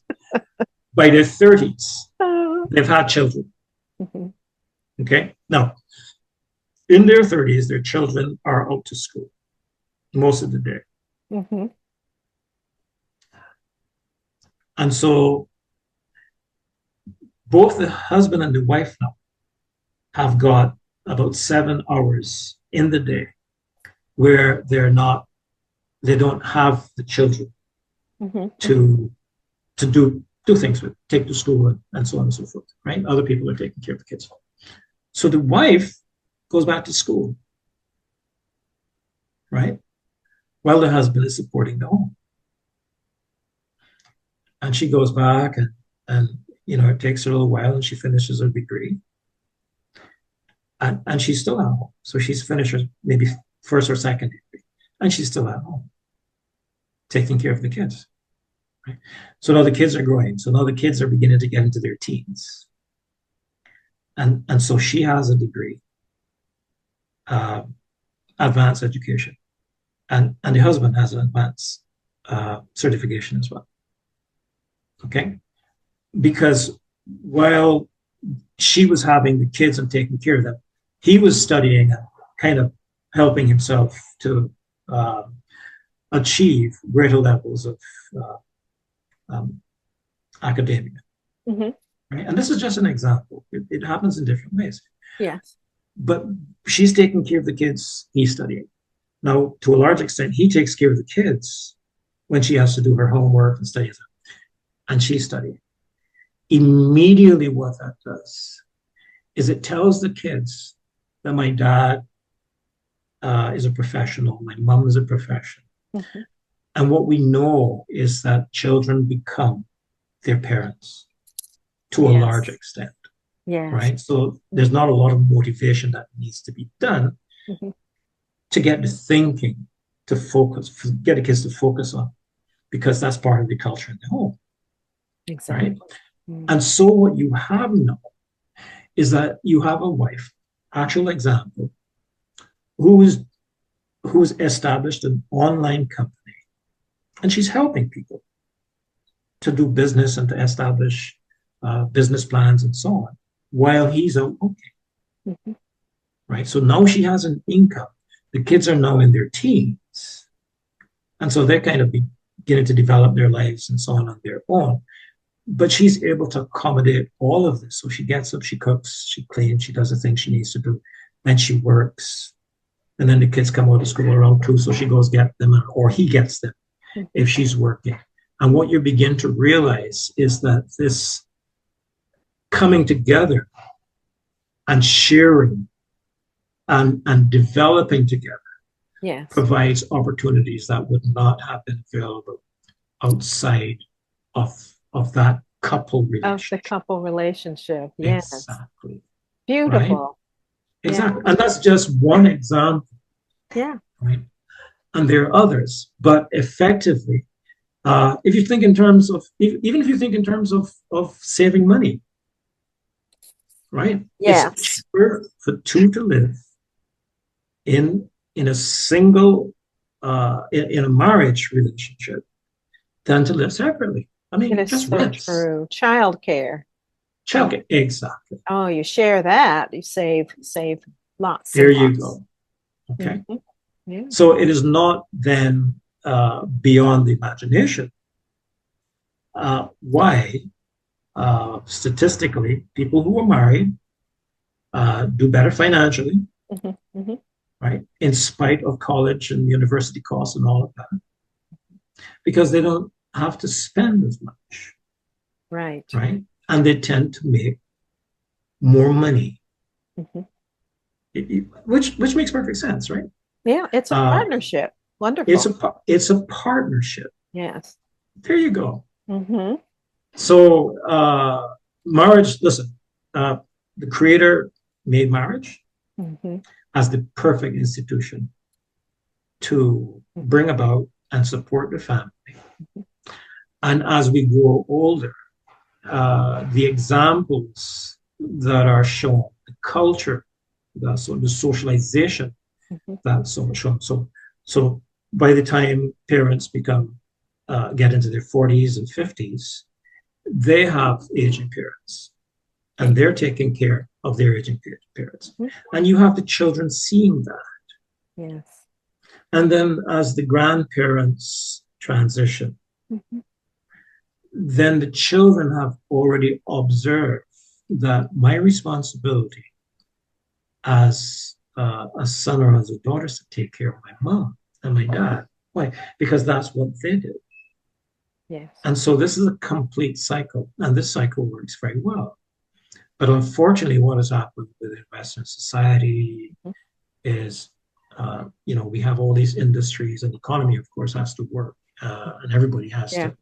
By their 30s,
Mhm.
they've had children. Okay. Now, in their 30s, their children are out to school most of the day.
Mhm.
And so both the husband and the wife now have got about 7 hours in the day where they don't have the children
Mhm. Mhm.
to do things with, take to school and so on and so forth, right? Other people are taking care of the kids. So the wife goes back to school, right? While the husband is supporting the home. And she goes back and it takes her a little while and she finishes her degree. And she's still at home. So she's finished her maybe first or second degree. And she's still at home, taking care of the kids. Right? So now the kids are growing. So now the kids are beginning to get into their teens. And so she has a degree, uh, advanced education. And the husband has an advanced certification as well. Okay. Because while she was having the kids and taking care of them, he was studying and kind of helping himself to achieve greater levels of uh, um, academia.
Mhm.
Right? And this is just an example. It happens in different ways.
Yes.
But she's taking care of the kids, he's studying. Now, to a large extent, he takes care of the kids when she has to do her homework and studies, and she's studying. Immediately, what that does is it tells the kids that my dad is a professional, my mom is a professional.
Mhm.
And what we know is that children become their parents to a large
Yes.
extent,
Yes.
right? So there's not a lot of motivation that needs to be done
Mhm.
to get the thinking to focus, get the kids to focus on, because that's part of the culture in the home, right?
Exactly. Mm.
And so what you have now is that you have a wife, actual example, who's who's established an online company and she's helping people to do business and to establish business plans and so on while he's out working,
Mhm.
right? So now she has an income. The kids are now in their teens. And so they're kind of beginning to develop their lives and so on their own. But she's able to accommodate all of this. So she gets up, she cooks, she cleans, she does the things she needs to do, then she works. And then the kids come out of school around 2, so she goes get them, or he gets them if she's working. And what you begin to realize is that this coming together and sharing and developing together provides opportunities that would not have been available outside of that couple relationship.
Of the couple relationship, yes.
Exactly.
Beautiful.
Right? Exactly. Yeah. And that's just one example.
Yeah.
Right. And there are others, but effectively, if you think in terms of, even if you think in terms of saving money, right?
Yes.
It's cheaper for two to live in a single, in a marriage relationship than to live separately. I mean,
it is so true. Childcare.
Childcare, exactly.
Oh, you share that, you save lots.
There you go. Okay. Mm-hmm. Yeah. So it is not then beyond the imagination why statistically people who are married do better financially, right? In spite of college and university costs and all of that, because they don't have to spend as much,
right?
And they tend to make more money, which makes perfect sense, right?
Yeah, it's a partnership. Wonderful.
It's a partnership.
Yes.
There you go. So marriage, listen, the Creator made marriage as the perfect institution to bring about and support the family. And as we grow older, the examples that are shown, the culture, the socialization that's shown. So by the time parents get into their 40s and 50s, they have aging parents, and they're taking care of their aging parents. And you have the children seeing that.
Yes.
And then as the grandparents transition, then the children have already observed that my responsibility as a son or as a daughter is to take care of my mom and my dad. Why? Because that's what they did.
Yes.
And so this is a complete cycle, and this cycle works very well. But unfortunately, what has happened within Western society is, we have all these industries, and the economy, of course, has to work, and everybody has to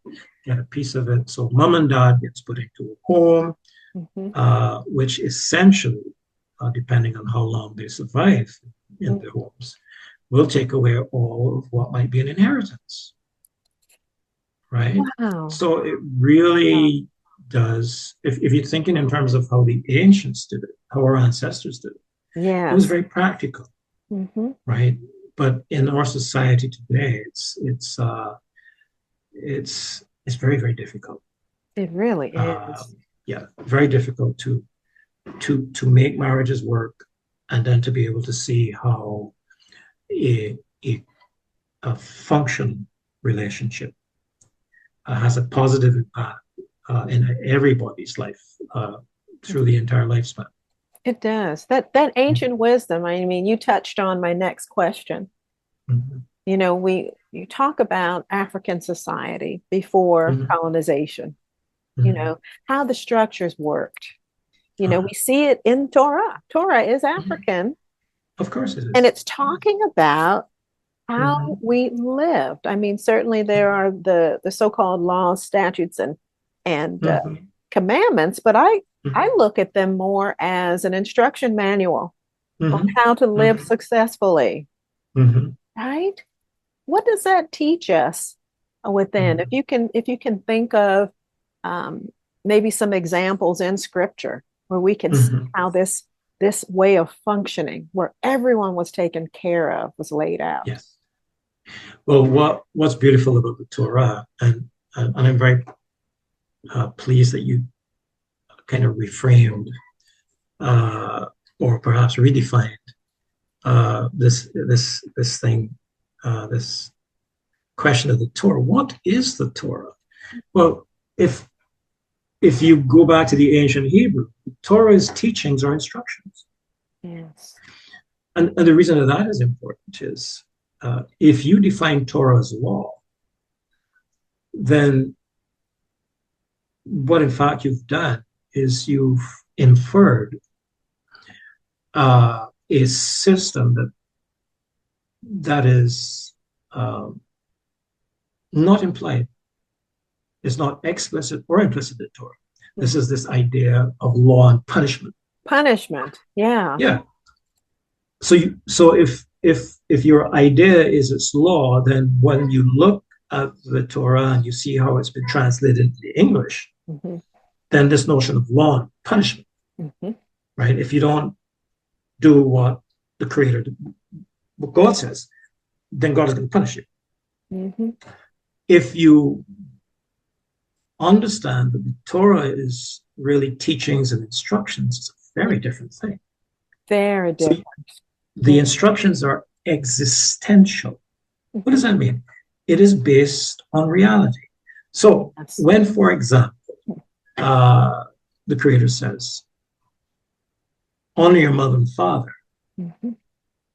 get a piece of it. So mom and dad gets put into a home, which essentially, depending on how long they survive in their homes, will take away all of what might be an inheritance. Right?
Wow.
So it really does, if you're thinking in terms of how the ancients did it, how our ancestors did it, it was very practical, right? But in our society today, it's very, very difficult.
It really is.
Yeah, very difficult to make marriages work, and then to be able to see how a functional relationship has a positive impact in everybody's life through the entire lifespan.
It does. That ancient wisdom, I mean, you touched on my next question. You talk about African society before colonization, how the structures worked. We see it in Torah. Torah is African.
Of course it is.
And it's talking about how we lived. I mean, certainly there are the so-called laws, statutes, and commandments, but I look at them more as an instruction manual on how to live successfully. Right? What does that teach us within? If you can think of maybe some examples in Scripture where we can see how this way of functioning, where everyone was taken care of, was laid out.
Yes. Well, what's beautiful about the Torah, and I'm very pleased that you kind of reframed or perhaps redefined this question of the Torah. What is the Torah? Well, if you go back to the ancient Hebrew, Torah's teachings are instructions.
Yes.
And the reason that is important is if you define Torah as law, then what in fact you've done is you've inferred a system that is not implied. It's not explicit or implicit in Torah. This is this idea of law and punishment.
Punishment, yeah.
Yeah. So if your idea is its law, then when you look at the Torah and you see how it's been translated into English, then this notion of law and punishment, right? If you don't do what the Creator, what God says, then God is going to punish you. If you understand that the Torah is really teachings and instructions, it's a very different thing.
Very different.
So the instructions are existential. What does that mean? It is based on reality. So when, for example, the Creator says, honor your mother and father,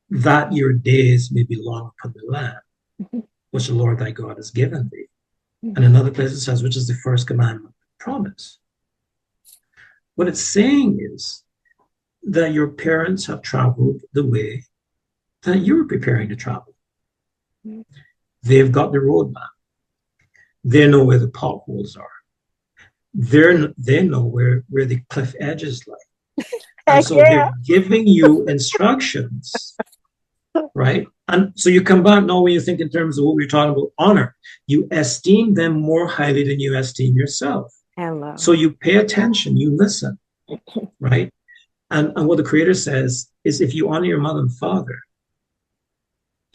that your days may be long upon the land, which the Lord thy God has given thee. And another place it says, which is the first commandment, promise. What it's saying is that your parents have traveled the way that you were preparing to travel. They've got the roadmap. They know where the potholes are. They know where the cliff edges lie. And so they're giving you instructions, right? And so you come back now when you think in terms of what we're talking about, honor. You esteem them more highly than you esteem yourself.
Hello.
So you pay attention, you listen, right? And what the Creator says is if you honor your mother and father,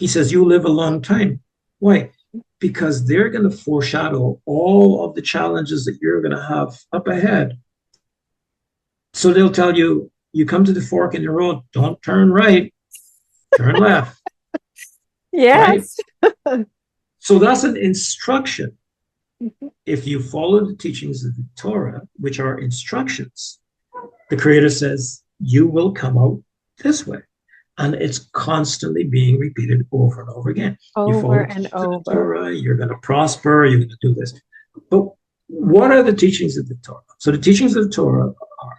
He says you live a long time. Why? Because they're going to foreshadow all of the challenges that you're going to have up ahead. So they'll tell you, you come to the fork in the road, don't turn right, turn left.
Yes.
Right? So that's an instruction. If you follow the teachings of the Torah, which are instructions, the Creator says, you will come out this way. And it's constantly being repeated over and over again. You follow the Torah, you're going to prosper, you're going to do this. But what are the teachings of the Torah? So the teachings of the Torah are,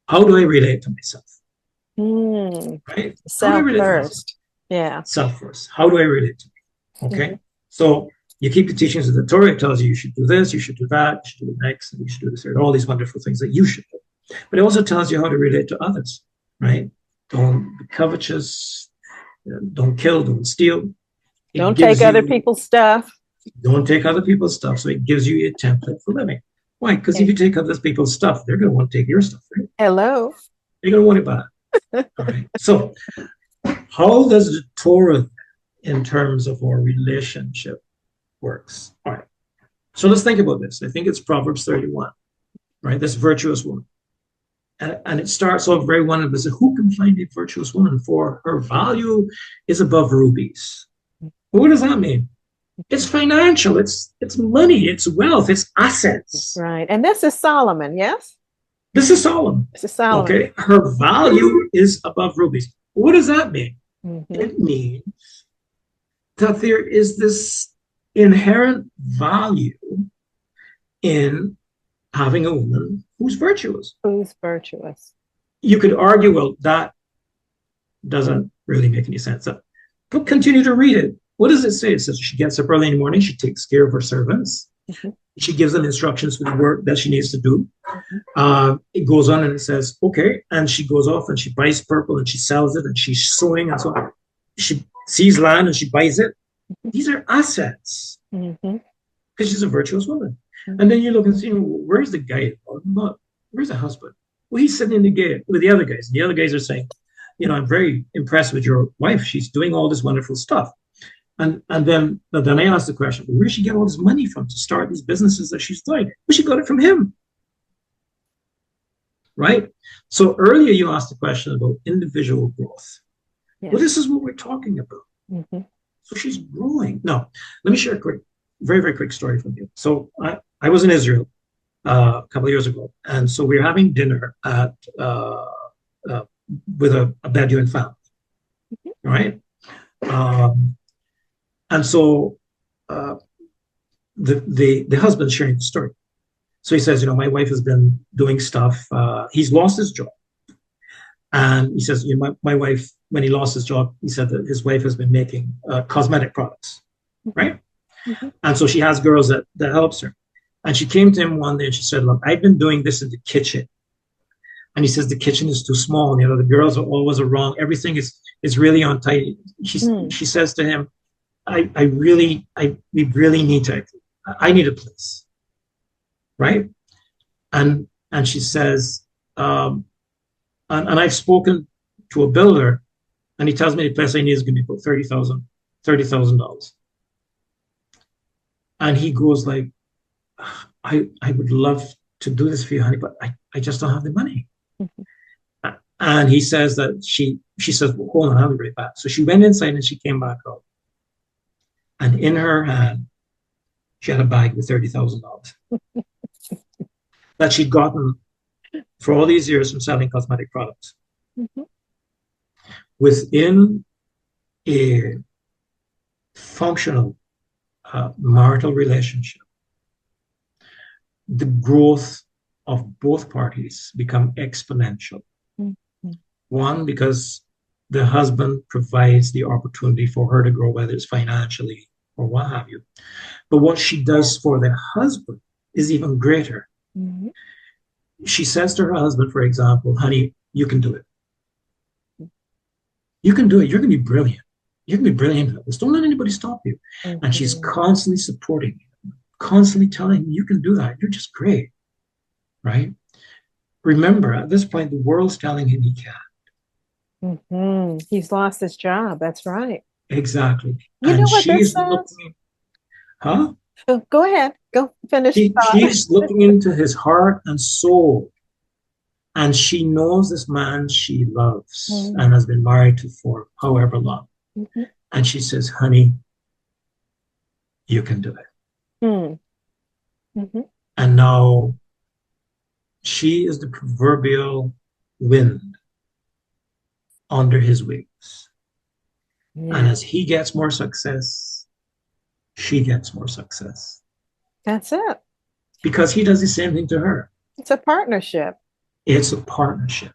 how do I relate to myself? Right?
Self first. Yeah.
Self first. How do I relate to me? Okay. So you keep the teachings of the Torah. It tells you should do this, you should do that, you should do the next, and you should do this, all these wonderful things that you should do. But it also tells you how to relate to others, right? Don't be covetous, don't kill, don't steal.
Don't take other people's stuff.
Don't take other people's stuff. So it gives you a template for living. Why? Because if you take other people's stuff, they're going to want to take your stuff, right?
Hello.
They're going to want it back. All right. So how does the Torah, in terms of our relationship, works? All right. So let's think about this. I think it's Proverbs 31, right? This virtuous woman. And it starts off very wonderful. It says, who can find a virtuous woman? For her value is above rubies. Well, what does that mean? It's financial. It's money. It's wealth. It's assets.
Right. And this is Solomon, yes?
This is Solomon.
This is Solomon.
Okay. Her value is above rubies. What does that mean? It means that there is this inherent value in having a woman who's virtuous.
Who's virtuous.
You could argue, well, that doesn't really make any sense. But continue to read it. What does it say? It says she gets up early in the morning, she takes care of her servants. She gives them instructions for the work that she needs to do. It goes on and it says, okay, and she goes off and she buys purple and she sells it and she's sewing and so on. She sees land and she buys it. These are assets because she's a virtuous woman. And then you look and see, where's the guy? Where's the husband? Well, he's sitting in the gate with the other guys. And the other guys are saying, I'm very impressed with your wife. She's doing all this wonderful stuff. And then I asked the question, where did she get all this money from to start these businesses that she's doing? Well, she got it from him. right? So earlier you asked the question about individual growth.
Yeah.
Well, this is what we're talking about.
Mm-hmm.
So she's growing. No, let me share a quick, very, very quick story from you. So I was in Israel a couple of years ago. And so we were having dinner at uh, with a Bedouin family, right? Um, and so uh, the husband's sharing the story. So he says, my wife has been doing stuff. He's lost his job. And he says, my wife, when he lost his job, he said that his wife has been making cosmetic products, right?
Mm-hmm.
And so she has girls that helps her. And she came to him one day and she said, look, I've been doing this in the kitchen. And he says, the kitchen is too small. The girls are always around. Everything is really untidy. She says to him, we really need to, I need a place. Right. And she says, and I've spoken to a builder and he tells me the place I need is going to be about $30,000. And he goes like, I would love to do this for you, honey, but I just don't have the money. Mm-hmm. And he says that she says, well, hold on, I'll be right back. So she went inside and she came back out. And in her hand, she had a bag with $30,000 that she'd gotten for all these years from selling cosmetic products. Mm-hmm. Within a functional marital relationship, the growth of both parties become exponential. Mm-hmm. One, because the husband provides the opportunity for her to grow, whether it's financially or what have you. But what she does for the husband is even greater. Mm-hmm. She says to her husband, for example, honey, you can do it. You can do it. You're going to be brilliant. You can be brilliant at this. Don't let anybody stop you. Mm-hmm. And she's constantly supporting him, constantly telling him, you can do that. You're just great. Right? Remember, at this point, the world's telling him he can't.
Mm-hmm. He's lost his job. That's right.
Exactly.
You know what this says?
Looking, huh?
Oh, go ahead. Go finish.
She's looking into his heart and soul. And she knows this man she loves and has been married to for however long. Mm-hmm. And she says, honey, you can do it. Mm-hmm. And now she is the proverbial wind under his wings. Yeah. And as he gets more success, she gets more success.
That's it.
Because he does the same thing to her.
It's a partnership.
It's a partnership.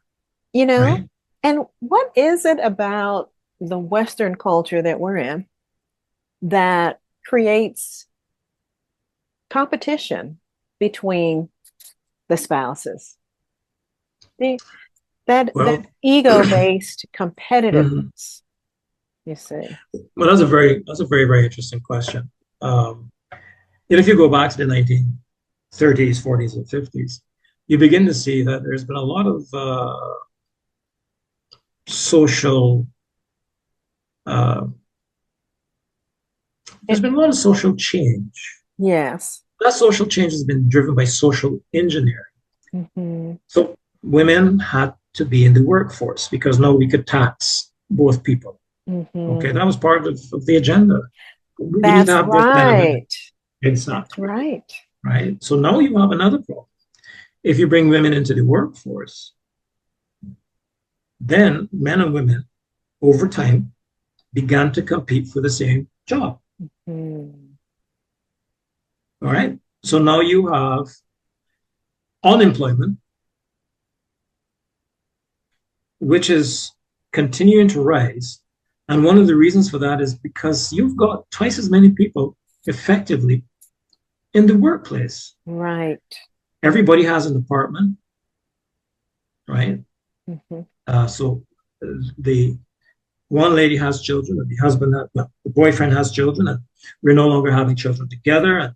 Right? And what is it about the Western culture that we're in that creates competition between the spouses? That ego-based competitiveness, you see.
Well, that's a very, very interesting question. If you go back to the 1930s, 40s, and 50s, you begin to see that there's been a lot of social there's been a lot of social change.
Yes.
That social change has been driven by social engineering. Mm-hmm. So women had to be in the workforce because now we could tax both people. Mm-hmm. Okay, that was part of the agenda.
That's right.
Exactly.
That's right.
Right. So now you have another problem. If you bring women into the workforce, then men and women over time began to compete for the same job. Mm-hmm. All right. So now you have unemployment, which is continuing to rise. And one of the reasons for that is because you've got twice as many people effectively in the workplace.
Right.
Everybody has an apartment, right? Mm-hmm. So the one lady has children, and the boyfriend has children, and we're no longer having children together.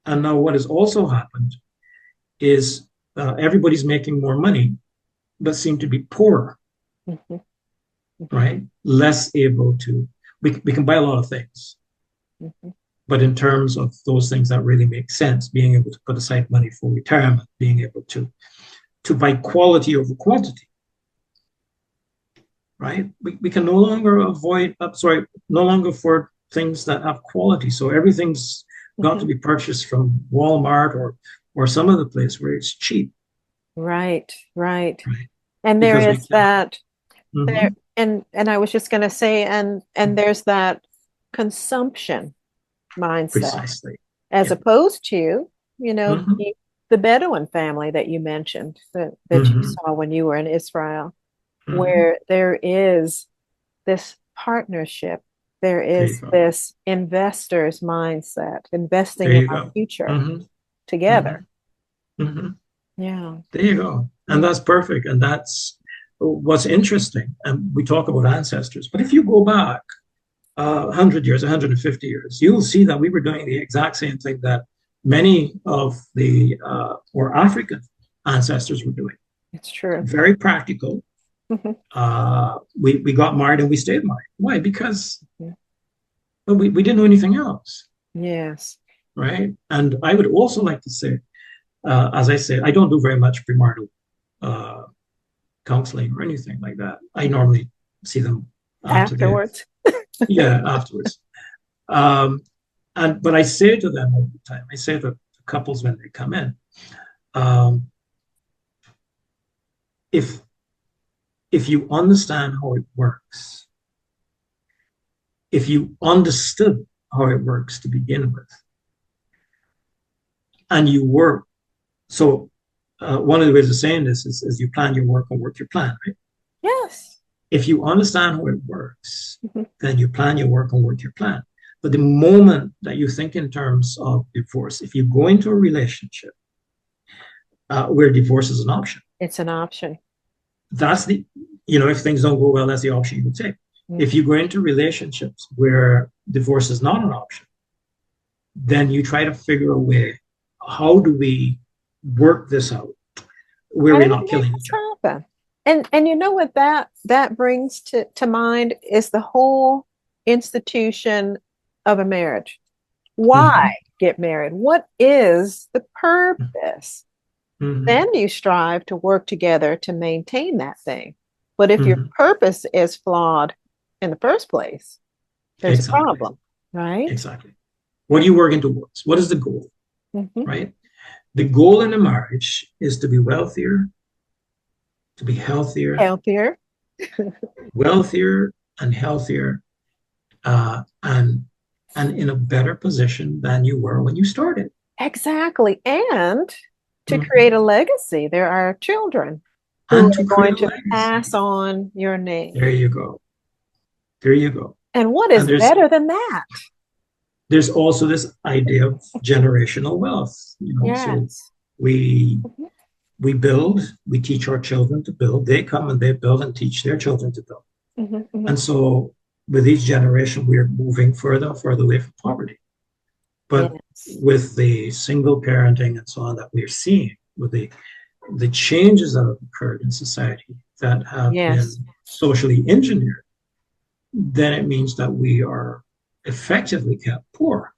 And now what has also happened is everybody's making more money, but seem to be poorer, mm-hmm. right? Less able to, we can buy a lot of things, mm-hmm. But in terms of those things that really make sense, being able to put aside money for retirement, being able to buy quality over quantity, right? We can no longer no longer afford things that have quality. So everything's got to be purchased from Walmart or some other place where it's cheap.
Right.
Right.
And
Because
there
we
is
can.
that there,
Mhm.
and I was just going to say, and there's that consumption mindset
Precisely.
as
Yeah.
opposed to,
Mhm.
the Bedouin family that you mentioned that you
Mhm.
saw when you were in Israel,
Mhm.
where there is this partnership, there
There you
is
go.
this investor's mindset, investing
There
in
you
our
go.
future
Mhm.
together.
Mhm. Mhm.
Yeah.
There you go. And
Mm.
that's perfect. And that's what's interesting. And we talk about ancestors, but if you go back 100 years, 150 years, you'll see that we were doing the exact same thing that many of the more African ancestors were doing.
It's true.
Very practical. We got married and we stayed married. Why? Because we didn't know anything else,
Yes.
right? And I would also like to say, as I said, I don't do very much premarital uh, counseling or anything like that. I normally see them after
Afterwards.
afterwards. Um, but I say to them all the time, I say to couples when they come in, um, if you understand how it works, if you understood how it works to begin with, and you work, so one of the ways of saying this is you plan your work and work your plan, right?
Yes.
If you understand how it works,
Mhm.
then you plan your work and work your plan. But the moment that you think in terms of divorce, if you go into a relationship where divorce is an option,
It's an option.
that's if things don't go well, that's the option you take.
Mm.
If you go into relationships where divorce is not an option, then you try to figure a way, how do we work this out where
How
we're
do we
not
make
killing
this
each other?
happen? And you know what that brings to mind is the whole institution of a marriage. Why
Mm-hmm.
get married? What is the purpose?
Mm-hmm.
Then you strive to work together to maintain that thing. But if your
Mm-hmm.
purpose is flawed in the first place, there's a
Exactly.
problem, right?
Exactly. What are you working towards? What is the goal?
Mm-hmm.
Right? The goal in a marriage is to be wealthier, to be healthier,
Healthier.
wealthier and healthier, and in a better position than you were when you started.
Exactly. And to create
Mm-hmm.
a legacy, there are children who
And
are
to create
going
a
to
legacy.
pass on your name.
There you go. There you go.
And what
And
is better than that?
there's also this idea of generational wealth. So
Yes.
we
Mhm,
we teach our children to build. They come and they build and teach their children to build.
mhm,
And
mhm.
so with each generation, we're moving further and further away from poverty. But
Yes.
with the single parenting and so on that we're seeing, with the changes that have occurred in society that have
Yes.
been socially engineered, then it means that we are effectively kept poor.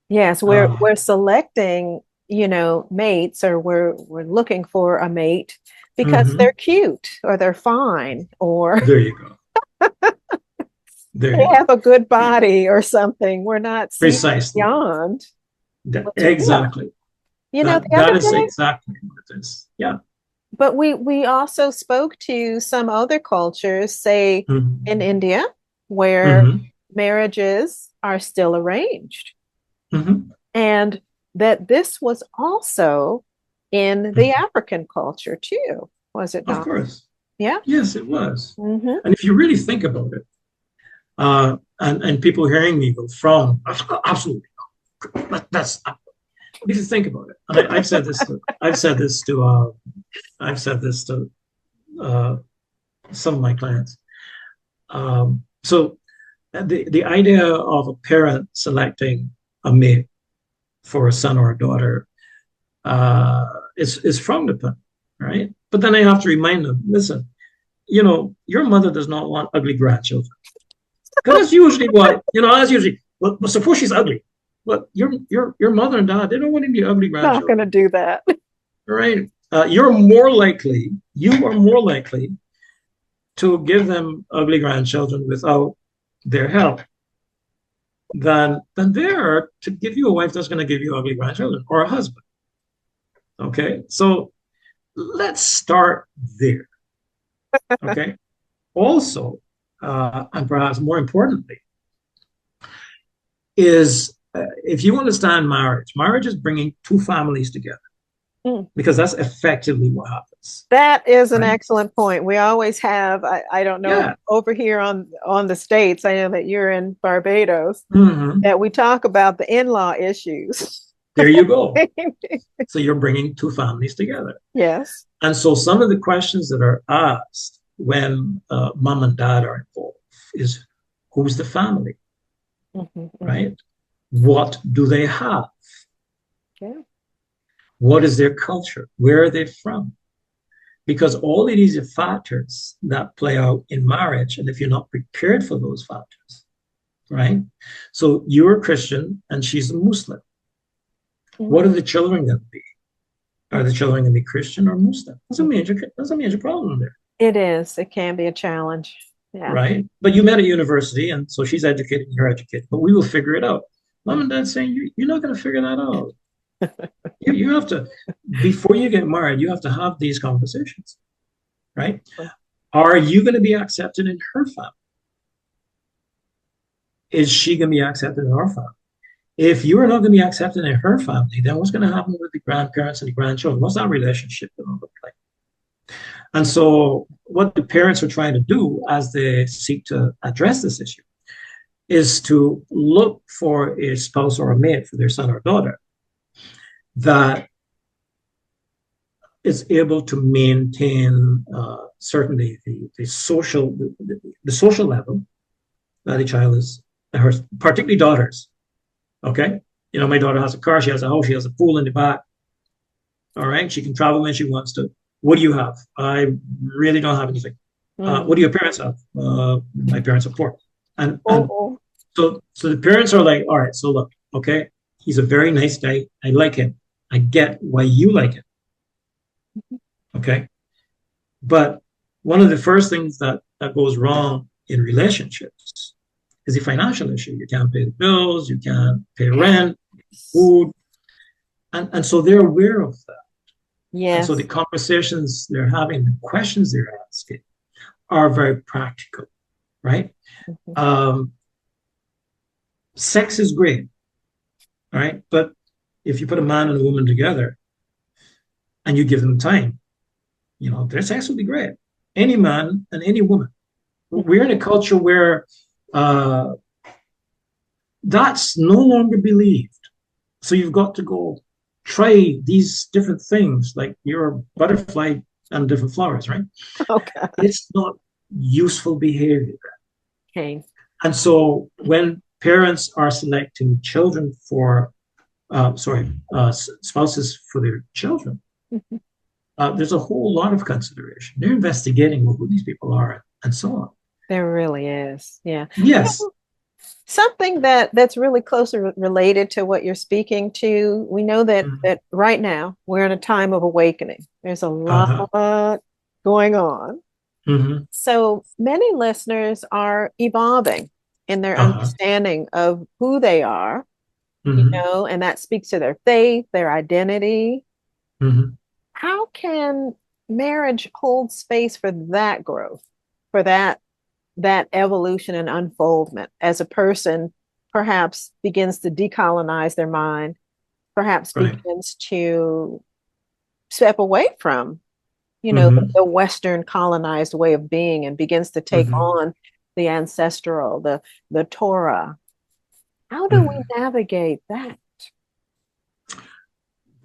Yes. We're
Uh,
we're selecting, mates, or we're looking for a mate because they're
mhm.
cute or they're fine or
There you go. There
they
you go.
have a good body or something. We're not seeing
Precisely.
beyond what's real.
Exactly.
The
That
other
is
day,
exactly what it is. Yeah.
but we also spoke to some other cultures, say in
Mhm.
India, where
Mhm.
marriages are still arranged,
Mhm.
and that this was also in the
Mhm.
African culture too, was it
Of
not?
course.
Yeah.
Yes, it was.
Hmm.
And if you really think about it, and people hearing me go from absolutely, that's if you think about it, and I've said this to some of my clients. So the idea of a parent selecting a mate for a son or a daughter uh, is frowned upon, right? But then I have to remind them, listen, your mother does not want ugly grandchildren. Because that's usually what, that's usually, well, suppose she's ugly. but your mother and dad, they don't want any ugly
Not going
grandchildren,
to do that.
right? You are more likely to give them ugly grandchildren without their help than they are to give you a wife that's going to give you ugly grandchildren or a husband. Okay, so let's start there. Okay, also, and perhaps more importantly, is if you understand marriage is bringing two families together
Mm.
because that's effectively what happens,
That is an
right?
excellent point. We always have, I don't know,
Yeah.
over here on the States, I know that you're in Barbados,
Hmm.
that we talk about the in-law issues.
There you go. So you're bringing two families together.
Yes.
And so some of the questions that are asked when mom and dad are involved is who's the family,
Hmm.
right? What do they have?
Yeah.
What is their culture? Where are they from? Because all of these are factors that play out in marriage. And if you're not prepared for those factors, right? So you're a Christian and she's a Muslim. What are the children going to be? Are the children going to be Christian or Muslim? That's a major problem there.
It is. It can be a challenge. Yeah.
Right? But you met at university, and so she's educated, you're educated, but we will figure it out. Mom and dad saying, you're not going to figure that out. You have to, before you get married, you have to have these conversations, right? Are you going to be accepted in her family? Is she going to be accepted in our family? If you are not going to be accepted in her family, then what's going to happen with the grandparents and the grandchildren? What's that relationship going to look like? And so what the parents are trying to do as they seek to address this issue is to look for a spouse or a mate for their son or daughter that is able to maintain certainly the social level that the child is, particularly daughters. Okay, my daughter has a car, she has a house, she has a pool in the back. All right, she can travel when she wants to. What do you have? I really don't have anything. What do your parents have? My parents are poor. And so the parents are like, all right, so look, okay, he's a very nice guy. I like him. I get why you like him. Okay. But one of the first things that goes wrong in relationships is the financial issue. You can't pay the bills, you can't pay rent, food. And so they're aware of that.
Yes.
And so the conversations they're having, the questions they're asking are very practical, right? Sex is great, right? But if you put a man and a woman together and you give them time, their sex will be great. Any man and any woman. We're in a culture where that's no longer believed. So you've got to go try these different things, like your butterfly and different flowers, right?
Okay.
It's not useful behavior.
Okay.
And so when parents are selecting children for, spouses for their children, there's a whole lot of consideration. They're investigating who these people are and so on.
There really is. Yeah.
Yes.
Something that's really closely related to what you're speaking to. We know that right now we're in a time of awakening. There's a lot going on. So many listeners are evolving in their understanding of who they are, and that speaks to their faith, their identity. How can marriage hold space for that growth, for that evolution and unfoldment as a person perhaps begins to decolonize their mind, perhaps begins to step away from, the Western colonized way of being and begins to take on the ancestral, the Torah? How do we navigate that?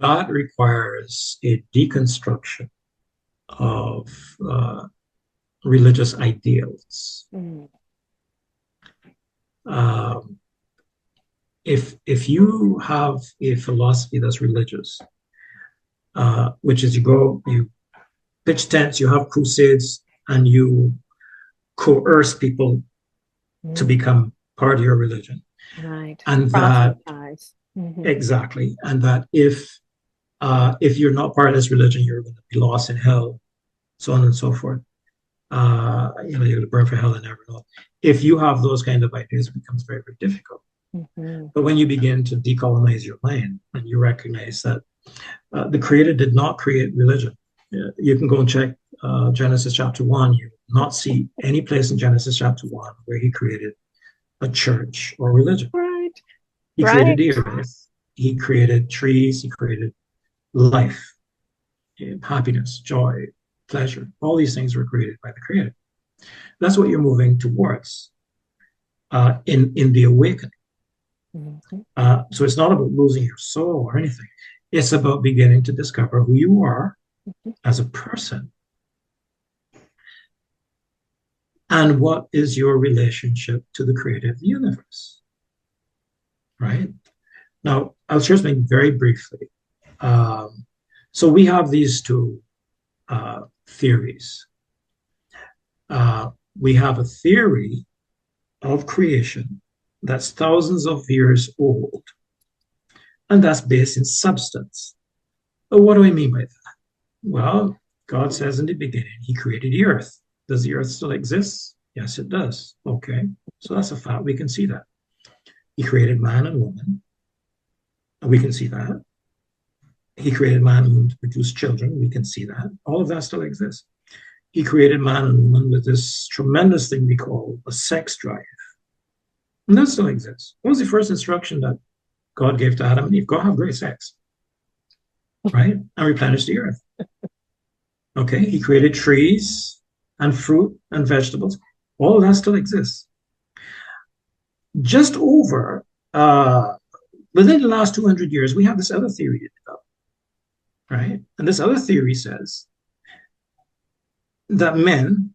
That requires a deconstruction of religious ideals. If you have a philosophy that's religious, which is you pitch tents, you have crusades, and you coerce people to become part of your religion.
Right.
And that
Proselytize. Mm-hmm.
exactly, and that if you're not part of this religion, you're going to be lost in hell, so on and so forth. You're going to burn for hell and never know. If you have those kind of ideas, it becomes very, very difficult.
Mm-hmm.
But when you begin to decolonize your mind and you recognize that the Creator did not create religion, you can go and check Genesis chapter 1. You will not see any place in Genesis chapter 1 where He created a church or religion.
Right.
He
Right.
created the earth. He created trees. He created life, happiness, joy, pleasure. All these things were created by the Creator. That's what you're moving towards in the awakening.
Mm-hmm.
So it's not about losing your soul or anything. It's about beginning to discover who you are as a person and what is your relationship to the creative universe. Right? Now, I'll share something very briefly. So we have these two theories. We have a theory of creation that's thousands of years old, and that's based in substance. But what do I mean by that? Well, God says in the beginning, He created the earth. Does the earth still exist? Yes, it does. Okay, so that's a fact. We can see that. He created man and woman, and we can see that. He created man and woman to produce children. We can see that. All of that still exists. He created man and woman with this tremendous thing we call a sex drive. And that still exists. What was the first instruction that God gave to Adam and Eve? Go have great sex, right? And replenish the earth. Okay, He created trees and fruit and vegetables. All of that still exists. Just over, within the last 200 years, we have this other theory to develop, right? And this other theory says that men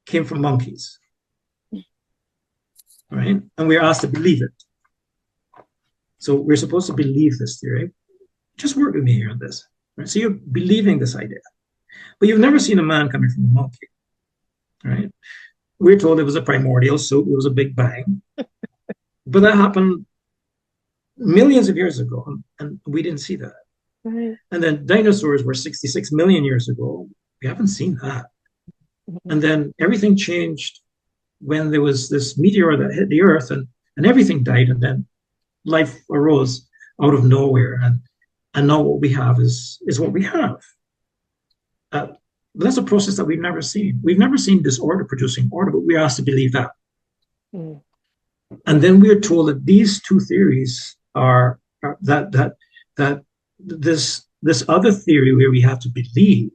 came from monkeys, right? And we're asked to believe it. So we're supposed to believe this theory. Just work with me here on this. Right? So you're believing this idea, but you've never seen a man coming from a monkey, right? We're told it was a primordial soup, it was a big bang, but that happened millions of years ago, and we didn't see that.
Right.
And then dinosaurs were 66 million years ago. We haven't seen that. And then everything changed when there was this meteor that hit the earth, and everything died, and then life arose out of nowhere. And now what we have is what we have. But that's a process that we've never seen. We've never seen disorder producing order, but we're asked to believe that.
Mm.
And then we're told that these two theories are that this other theory where we have to believe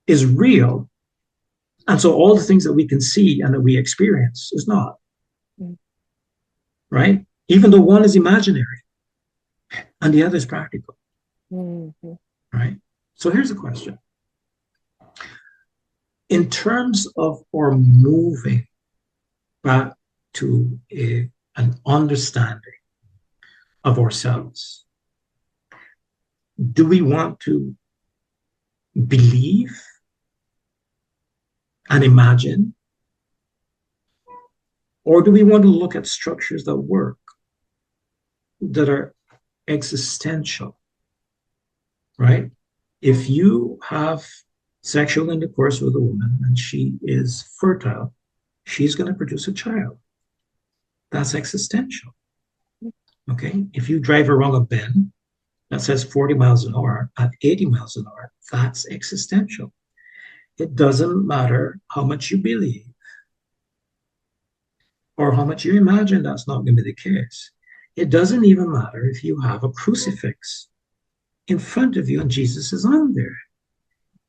is real. And so all the things that we can see and that we experience is not.
Mm.
Right? Even though one is imaginary and the other is practical.
Mm-hmm.
Right? So here's a question. In terms of our moving back to an understanding of ourselves, do we want to believe and imagine? Or do we want to look at structures that work, that are existential, right? If you have sexual intercourse with a woman and she is fertile, she's going to produce a child. That's existential. Okay? If you drive around a bend that says 40 miles an hour at 80 miles an hour, that's existential. It doesn't matter how much you believe or how much you imagine that's not going to be the case. It doesn't even matter if you have a crucifix in front of you and Jesus is on there.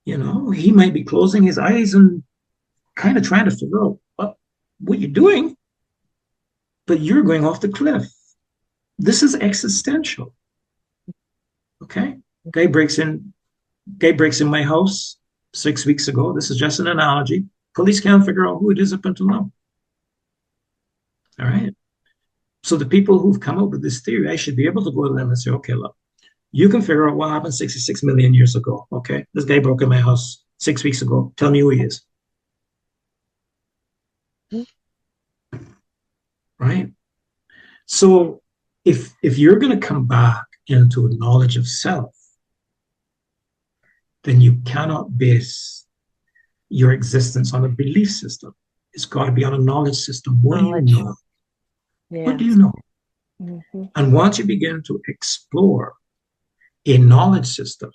You know, he might be closing his eyes and kind of trying to figure out what you're doing, but you're going off the cliff. This is existential. Okay? Guy breaks in my house 6 weeks ago. This is just an analogy. Police can't figure out who it is up until now. All right? So the people who've come up with this theory, I should be able to go to them and say, okay, look, you can figure out what happened 66 million years ago. Okay? This guy broke in my house 6 weeks ago. Tell me who he is. right? So if you're going to come back into a knowledge of self, then you cannot base your existence on a belief system. It's got to be on a knowledge system. What do you
Knowledge.
know? What do you
Yes.
know?
Mm-hmm.
And once you begin to explore a knowledge system,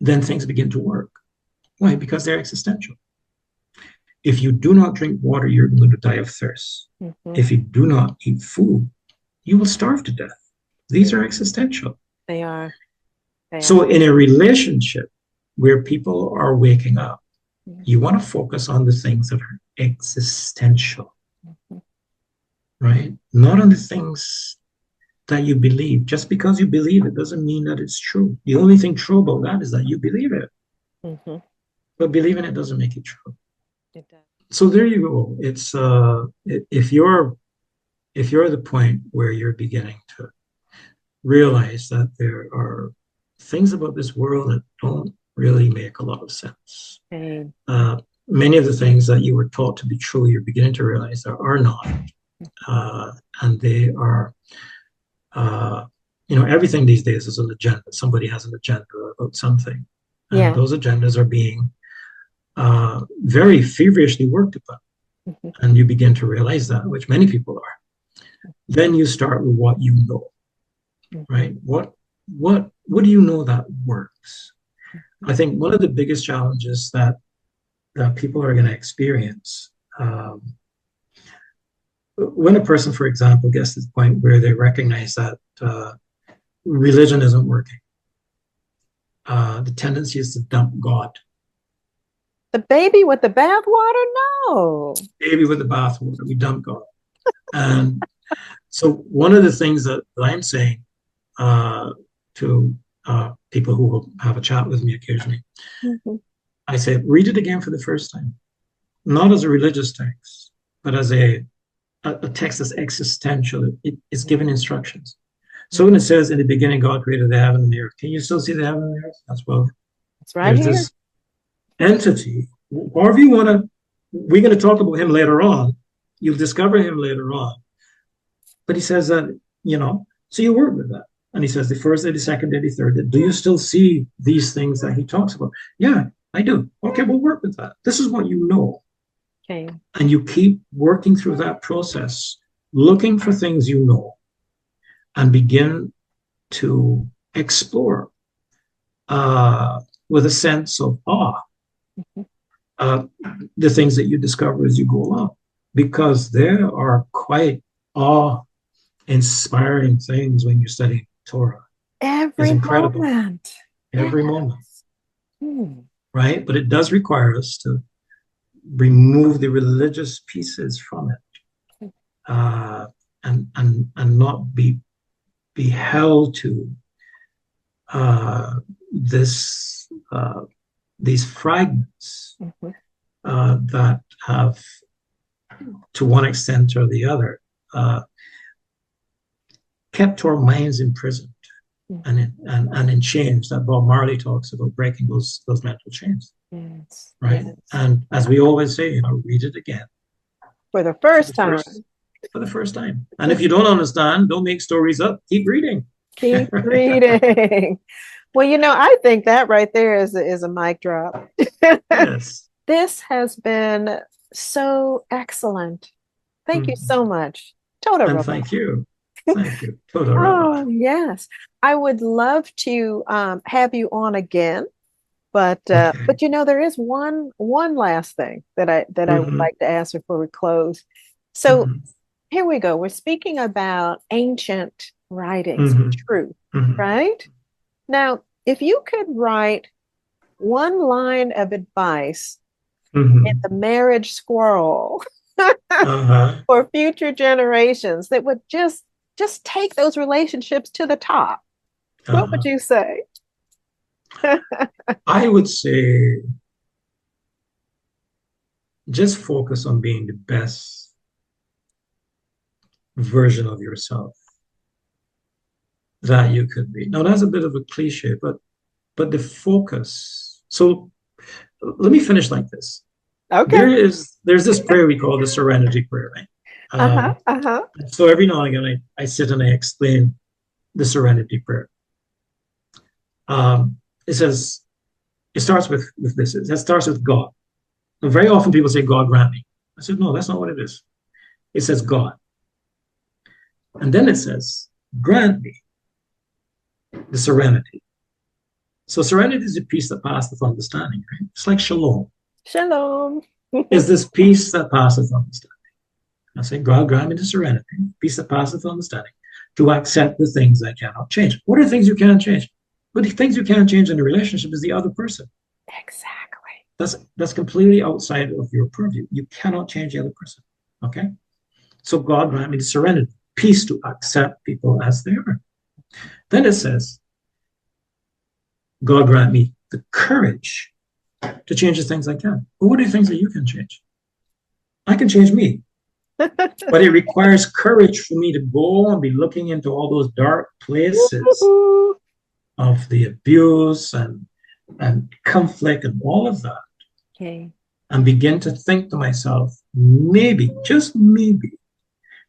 then things begin to work. Why? Because they're existential. If you do not drink water, you're going to die of thirst.
Mm-hmm.
If you do not eat food, you will starve to death. These are existential.
They are.
So in a relationship where people are waking up, you want to focus on the things that are existential, right? Not on the things that you believe. Just because you believe it doesn't mean that it's true. The only thing true about that is that you believe it.
Mm-hmm.
But believing it doesn't make it true.
It does.
So there you go. It's if you're at the point where you're beginning to realize that there are things about this world that don't really make a lot of sense.
Okay.
Many of the things that you were taught to be true, you're beginning to realize there are not. And they are, everything these days is an agenda. Somebody has an agenda about something. And those agendas are being very feverishly worked upon.
Mm-hmm.
And you begin to realize that, which many people are. Then you start with what you know, right? What do you know that works? I think one of the biggest challenges that people are going to experience when a person, for example, gets to the point where they recognize that religion isn't working, the tendency is to dump God.
The baby with the bathwater? No.
Baby with the bathwater, we dump God. And so one of the things that I'm saying to people who will have a chat with me occasionally, I say, read it again for the first time, not as a religious text, but as a text that's existential. It's given instructions. So when it says, in the beginning, God created the heaven and the earth, can you still see the heaven and the earth? That's well.
It's right here.
This entity, however you want to, we're going to talk about him later on. You'll discover him later on. But he says that, so you work with that. And he says the first day, the second day, the third day. Do you still see these things that he talks about? Yeah, I do. Okay, we'll work with that. This is what you know.
Okay.
And you keep working through that process, looking for things you know, and begin to explore with a sense of awe the things that you discover as you go along, because there are quite awe-inspiring things when you're studying Torah.
Every
incredible.
Moment.
Every moment. Right? But it does require us to remove the religious pieces from it and not be held to these fragments that have, to one extent or the other, kept our minds imprisoned and in chains that Bob Marley talks about, breaking those mental chains.
Yes.
Right.
Yes.
And as we always say, read it again.
For the first time.
For the first time. And if you don't understand, don't make stories up. Keep reading.
Keep reading. Well, I think that right there is a mic drop.
Yes.
This has been so excellent. Thank you so much.
And thank you. Thank you. Oh,
yes. I would love to have you on again. But there is one last thing that I would like to ask before we close. So here we go. We're speaking about ancient writings, truth, right? Now, if you could write one line of advice in the marriage scroll for future generations that would just take those relationships to the top, what would you say?
I would say just focus on being the best version of yourself that you could be. Now, that's a bit of a cliche, but the focus. So let me finish like this.
Okay.
There's this prayer we call the Serenity Prayer, right?
Uh-huh. Uh-huh.
So every now and again, I sit and I explain the Serenity Prayer. It says, it starts with this. It starts with God. And very often people say, God grant me. I said, no, that's not what it is. It says God. And then it says, grant me the serenity. So serenity is a peace that passeth understanding, right? It's like shalom.
Shalom.
Is this peace that passeth understanding? I say, God grant me the serenity, peace that passeth understanding, to accept the things I cannot change. What are the things you can't change? But the things you can't change in a relationship is the other person.
Exactly.
That's completely outside of your purview. You cannot change the other person. Okay? So God grant me the serenity, peace to accept people as they are. Then it says, God grant me the courage to change the things I can. But what are the things that you can change? I can change me. But it requires courage for me to go and be looking into all those dark places of the abuse and conflict and all of that.
Okay.
And begin to think to myself, maybe, just maybe,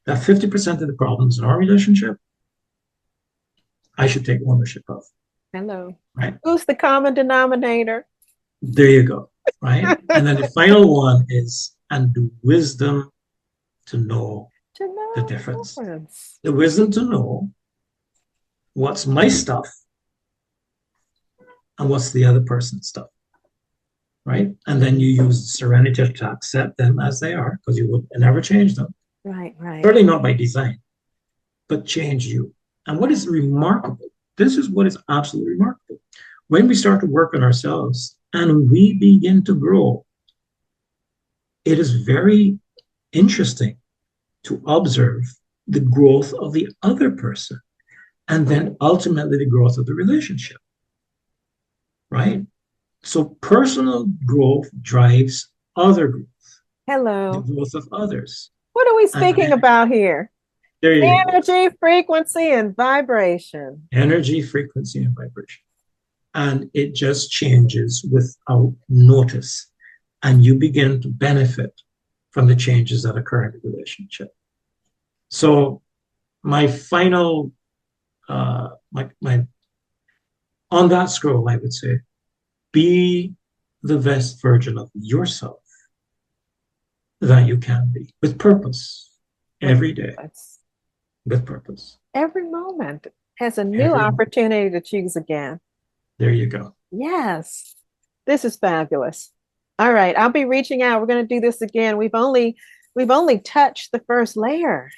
that 50% of the problems in our relationship, I should take ownership of.
Hello.
Right?
Who's the common denominator?
There you go. Right? And then the final one is, and the wisdom to know
To know
the difference.
difference.
The wisdom to know what's my stuff and what's the other person's stuff. Right? And then you use serenity to accept them as they are, because you would never change them.
Right, right.
Certainly not by design, but change you. And what is remarkable, this is what is absolutely remarkable. When we start to work on ourselves and we begin to grow, it is very interesting to observe the growth of the other person and then ultimately the growth of the relationship. Right? So personal growth drives other growth, the
Hello.
growth of others.
What are we
And
speaking about here?
there you go.
Energy, frequency, and vibration.
Energy, frequency, and vibration. And it just changes without notice. And you begin to benefit from the changes that occur in the relationship. So my final, my on that scroll, I would say, be the best version of yourself that you can be, with purpose, every day, with purpose.
Every moment has a new opportunity to choose again.
There you go.
Yes, this is fabulous. All right, I'll be reaching out. We're going to do this again. We've only touched the first layer.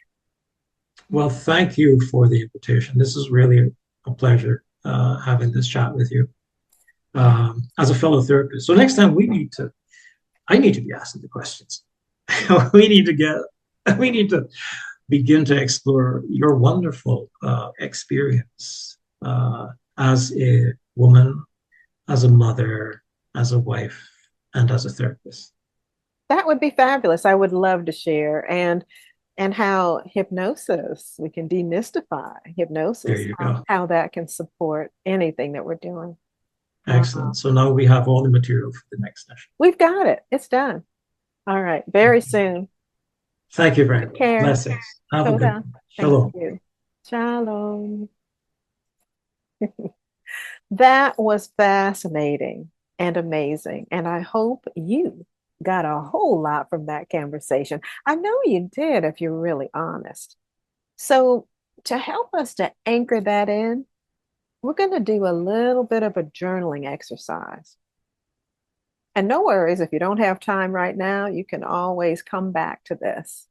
Well, thank you for the invitation. This is really a pleasure having this chat with you as a fellow therapist. So next time I need to be asking the questions. we need to begin to explore your wonderful experience as a woman, as a mother, as a wife, and as a therapist.
That would be fabulous. I would love to share and how hypnosis, we can demystify hypnosis,
There you go.
how that can support anything that we're doing.
Excellent. So now we have all the material for the next session.
We've got it. It's done. All right. Very soon.
Thank you very much.
Care.
Blessings. Have a good one.
Shalom. Thank you. Shalom. That was fascinating and amazing. And I hope you got a whole lot from that conversation. I know you did, if you're really honest. So, to help us to anchor that in, we're going to do a little bit of a journaling exercise. And no worries, if you don't have time right now, you can always come back to this.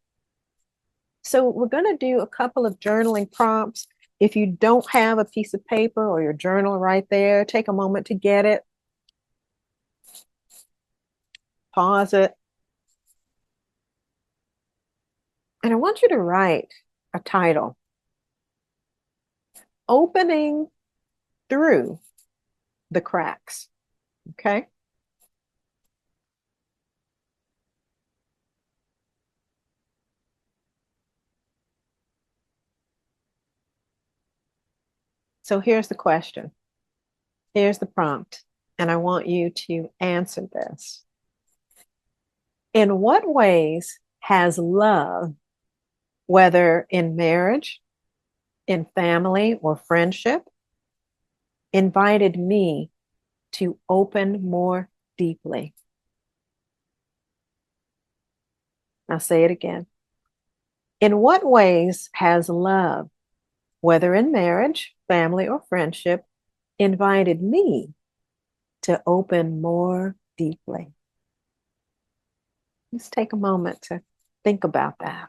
So, we're going to do a couple of journaling prompts. If you don't have a piece of paper or your journal right there, take a moment to get it. Pause it. And I want you to write a title. Opening through the cracks. Okay? So here's the question. Here's the prompt. And I want you to answer this. In what ways has love, whether in marriage, in family, or friendship, invited me to open more deeply? I'll say it again. In what ways has love, whether in marriage, family, or friendship, invited me to open more deeply? Let's take a moment to think about that.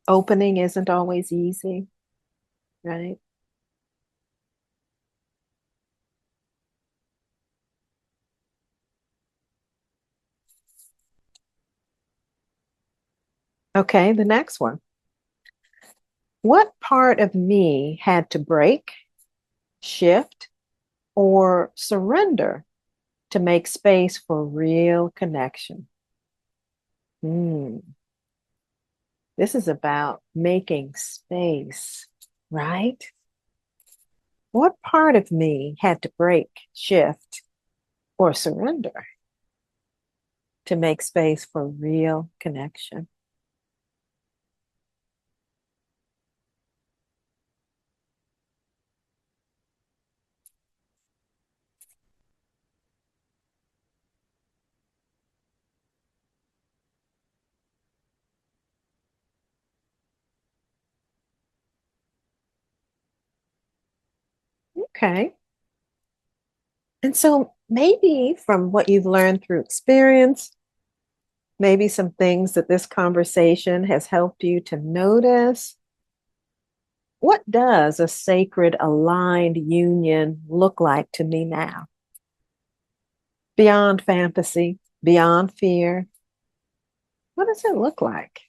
Opening isn't always easy, right? Okay, the next one. What part of me had to break, shift, or surrender to make space for real connection? This is about making space, right? What part of me had to break, shift, or surrender to make space for real connection? Okay. And so maybe from what you've learned through experience, maybe some things that this conversation has helped you to notice. What does a sacred aligned union look like to me now? Beyond fantasy, beyond fear, what does it look like?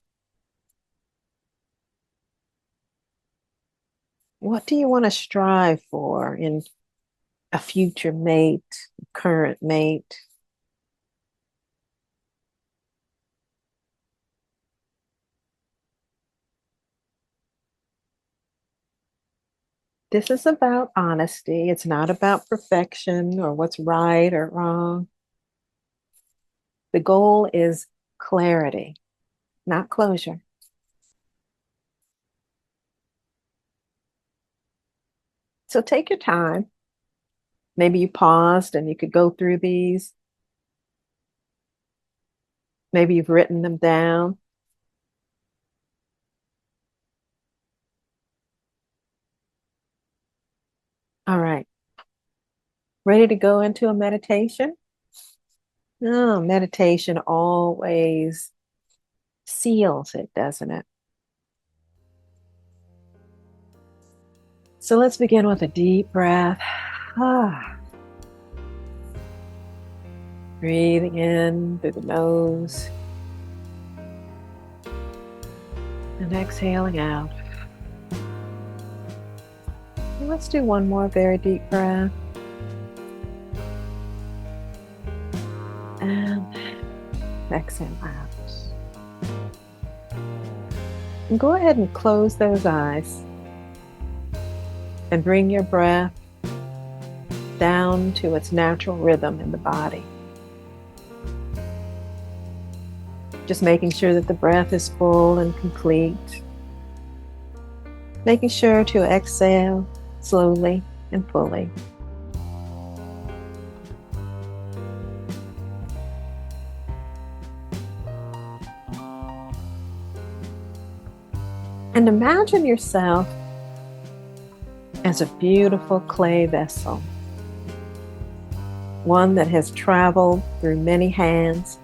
What do you want to strive for in a future mate, current mate? This is about honesty. It's not about perfection or what's right or wrong. The goal is clarity, not closure. So take your time. Maybe you paused and you could go through these. Maybe you've written them down. All right. Ready to go into a meditation? Oh, meditation always seals it, doesn't it? So let's begin with a deep breath. Breathing in through the nose and exhaling out. And let's do one more very deep breath. And exhale out. And go ahead and close those eyes and bring your breath down to its natural rhythm in the body. Just making sure that the breath is full and complete. Making sure to exhale slowly and fully. And imagine yourself as a beautiful clay vessel, one that has traveled through many hands,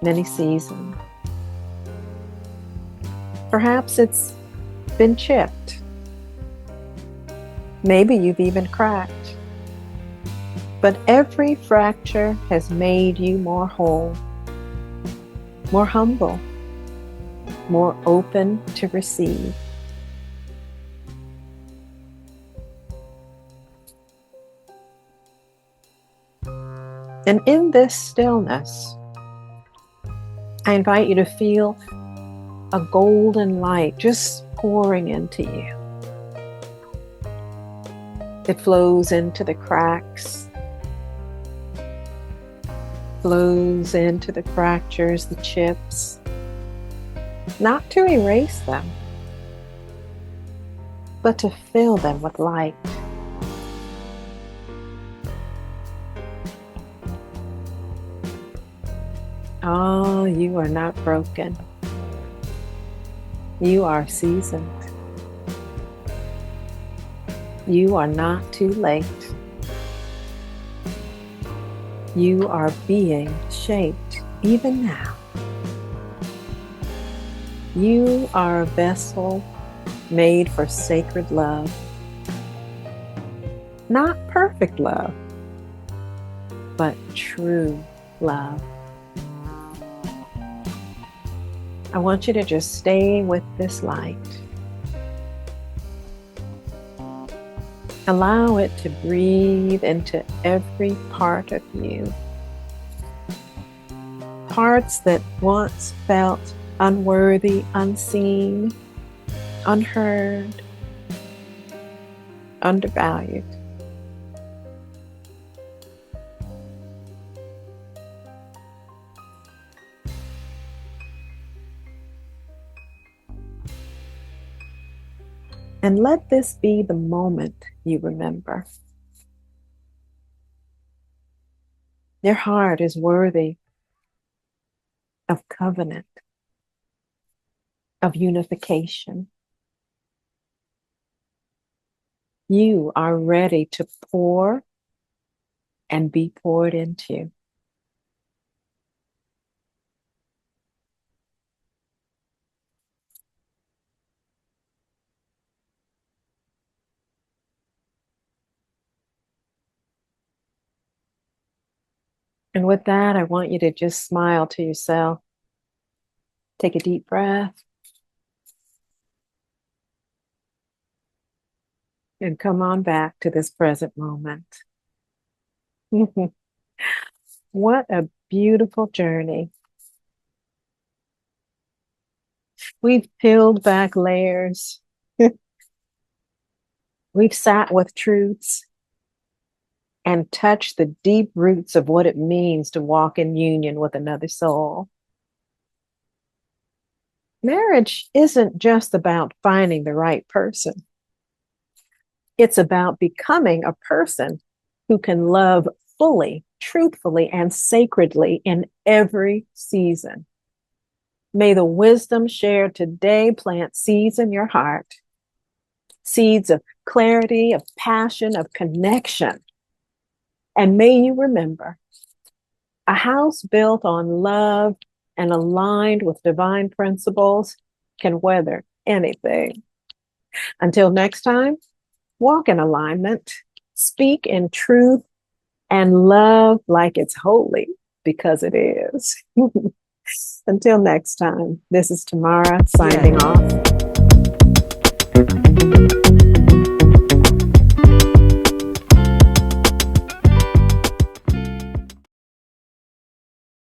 many seasons. Perhaps it's been chipped. Maybe you've even cracked. But every fracture has made you more whole, more humble, more open to receive. And in this stillness, I invite you to feel a golden light just pouring into you. It flows into the cracks, flows into the fractures, the chips, not to erase them, but to fill them with light. Oh, you are not broken. You are seasoned. You are not too late. You are being shaped even now. You are a vessel made for sacred love. Not perfect love, but true love. I want you to just stay with this light. Allow it to breathe into every part of you. Parts that once felt unworthy, unseen, unheard, undervalued. And let this be the moment you remember. Your heart is worthy of covenant, of unification. You are ready to pour and be poured into. And with that, I want you to just smile to yourself. Take a deep breath. And come on back to this present moment. What a beautiful journey. We've peeled back layers. We've sat with truths and touched the deep roots of what it means to walk in union with another soul. Marriage isn't just about finding the right person. It's about becoming a person who can love fully, truthfully, and sacredly in every season. May the wisdom shared today plant seeds in your heart, seeds of clarity, of passion, of connection. And may you remember, a house built on love and aligned with divine principles can weather anything. Until next time, walk in alignment, speak in truth, and love like it's holy, because it is. Until next time, this is Tamara signing off.